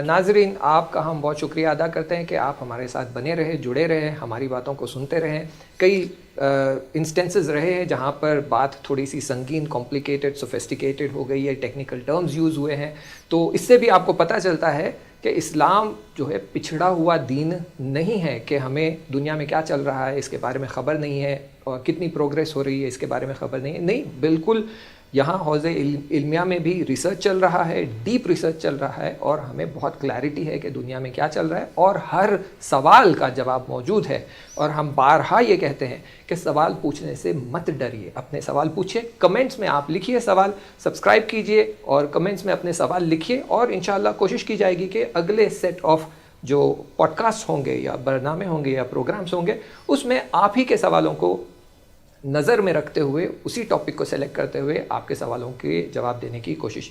ناظرین آپ کا ہم بہت شکریہ ادا کرتے ہیں کہ آپ ہمارے ساتھ بنے رہے, جڑے رہے, ہماری باتوں کو سنتے رہیں. کئی انسٹنسز رہے ہیں جہاں پر بات تھوڑی سی سنگین, کمپلیکیٹڈ, سوفیسٹیکیٹڈ ہو گئی ہے, ٹیکنیکل ٹرمز یوز ہوئے ہیں, تو اس سے بھی آپ کو پتہ چلتا ہے کہ اسلام جو ہے پچھڑا ہوا دین نہیں ہے کہ ہمیں دنیا میں کیا چل رہا ہے اس کے بارے میں خبر نہیں ہے, اور کتنی پروگریس ہو رہی ہے اس کے بارے میں خبر نہیں ہے. نہیں, بالکل یہاں حوزہ علمیہ میں بھی ریسرچ چل رہا ہے, ڈیپ ریسرچ چل رہا ہے, اور ہمیں بہت کلیئرٹی ہے کہ دنیا میں کیا چل رہا ہے, اور ہر سوال کا جواب موجود ہے. اور ہم بارہا یہ کہتے ہیں کہ سوال پوچھنے سے مت ڈریے, اپنے سوال پوچھیں, کمنٹس میں آپ لکھیے سوال, سبسکرائب کیجئے اور کمنٹس میں اپنے سوال لکھیے, اور انشاءاللہ کوشش کی جائے گی کہ اگلے سیٹ آف جو پوڈ کاسٹ ہوں گے یا برنامے ہوں گے یا پروگرامز ہوں گے اس میں آپ ہی کے سوالوں کو نظر میں رکھتے ہوئے, اسی ٹاپک کو سلیکٹ کرتے ہوئے آپ کے سوالوں کے جواب دینے کی کوشش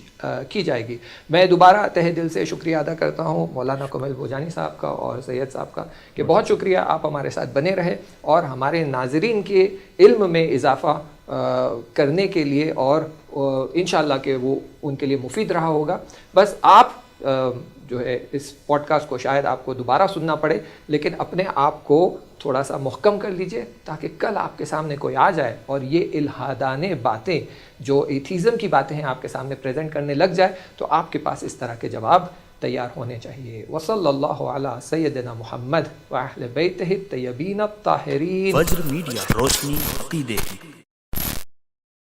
کی جائے گی. میں دوبارہ تہہ دل سے شکریہ ادا کرتا ہوں مولانا کومیل بوجانی صاحب کا اور سید صاحب کا کہ بہت شکریہ, آپ ہمارے ساتھ بنے رہے اور ہمارے ناظرین کے علم میں اضافہ کرنے کے لیے, اور انشاءاللہ کہ وہ ان کے لیے مفید رہا ہوگا. بس آپ جو ہے اس پوڈ کاسٹ کو شاید آپ کو دوبارہ سننا پڑے، لیکن اپنے آپ کو تھوڑا سا محکم کر لیجئے تاکہ کل آپ کے سامنے کوئی آ جائے اور یہ الہادانے باتیں جو ایتھیزم کی باتیں ہیں آپ کے سامنے پریزنٹ کرنے لگ جائے تو آپ کے پاس اس طرح کے جواب تیار ہونے چاہیے۔ وصلی اللہ علی سیدنا محمد و اہل بیتہ الطیبین الطاہرین۔
فجر میڈیا، روشنی عقیدے کی۔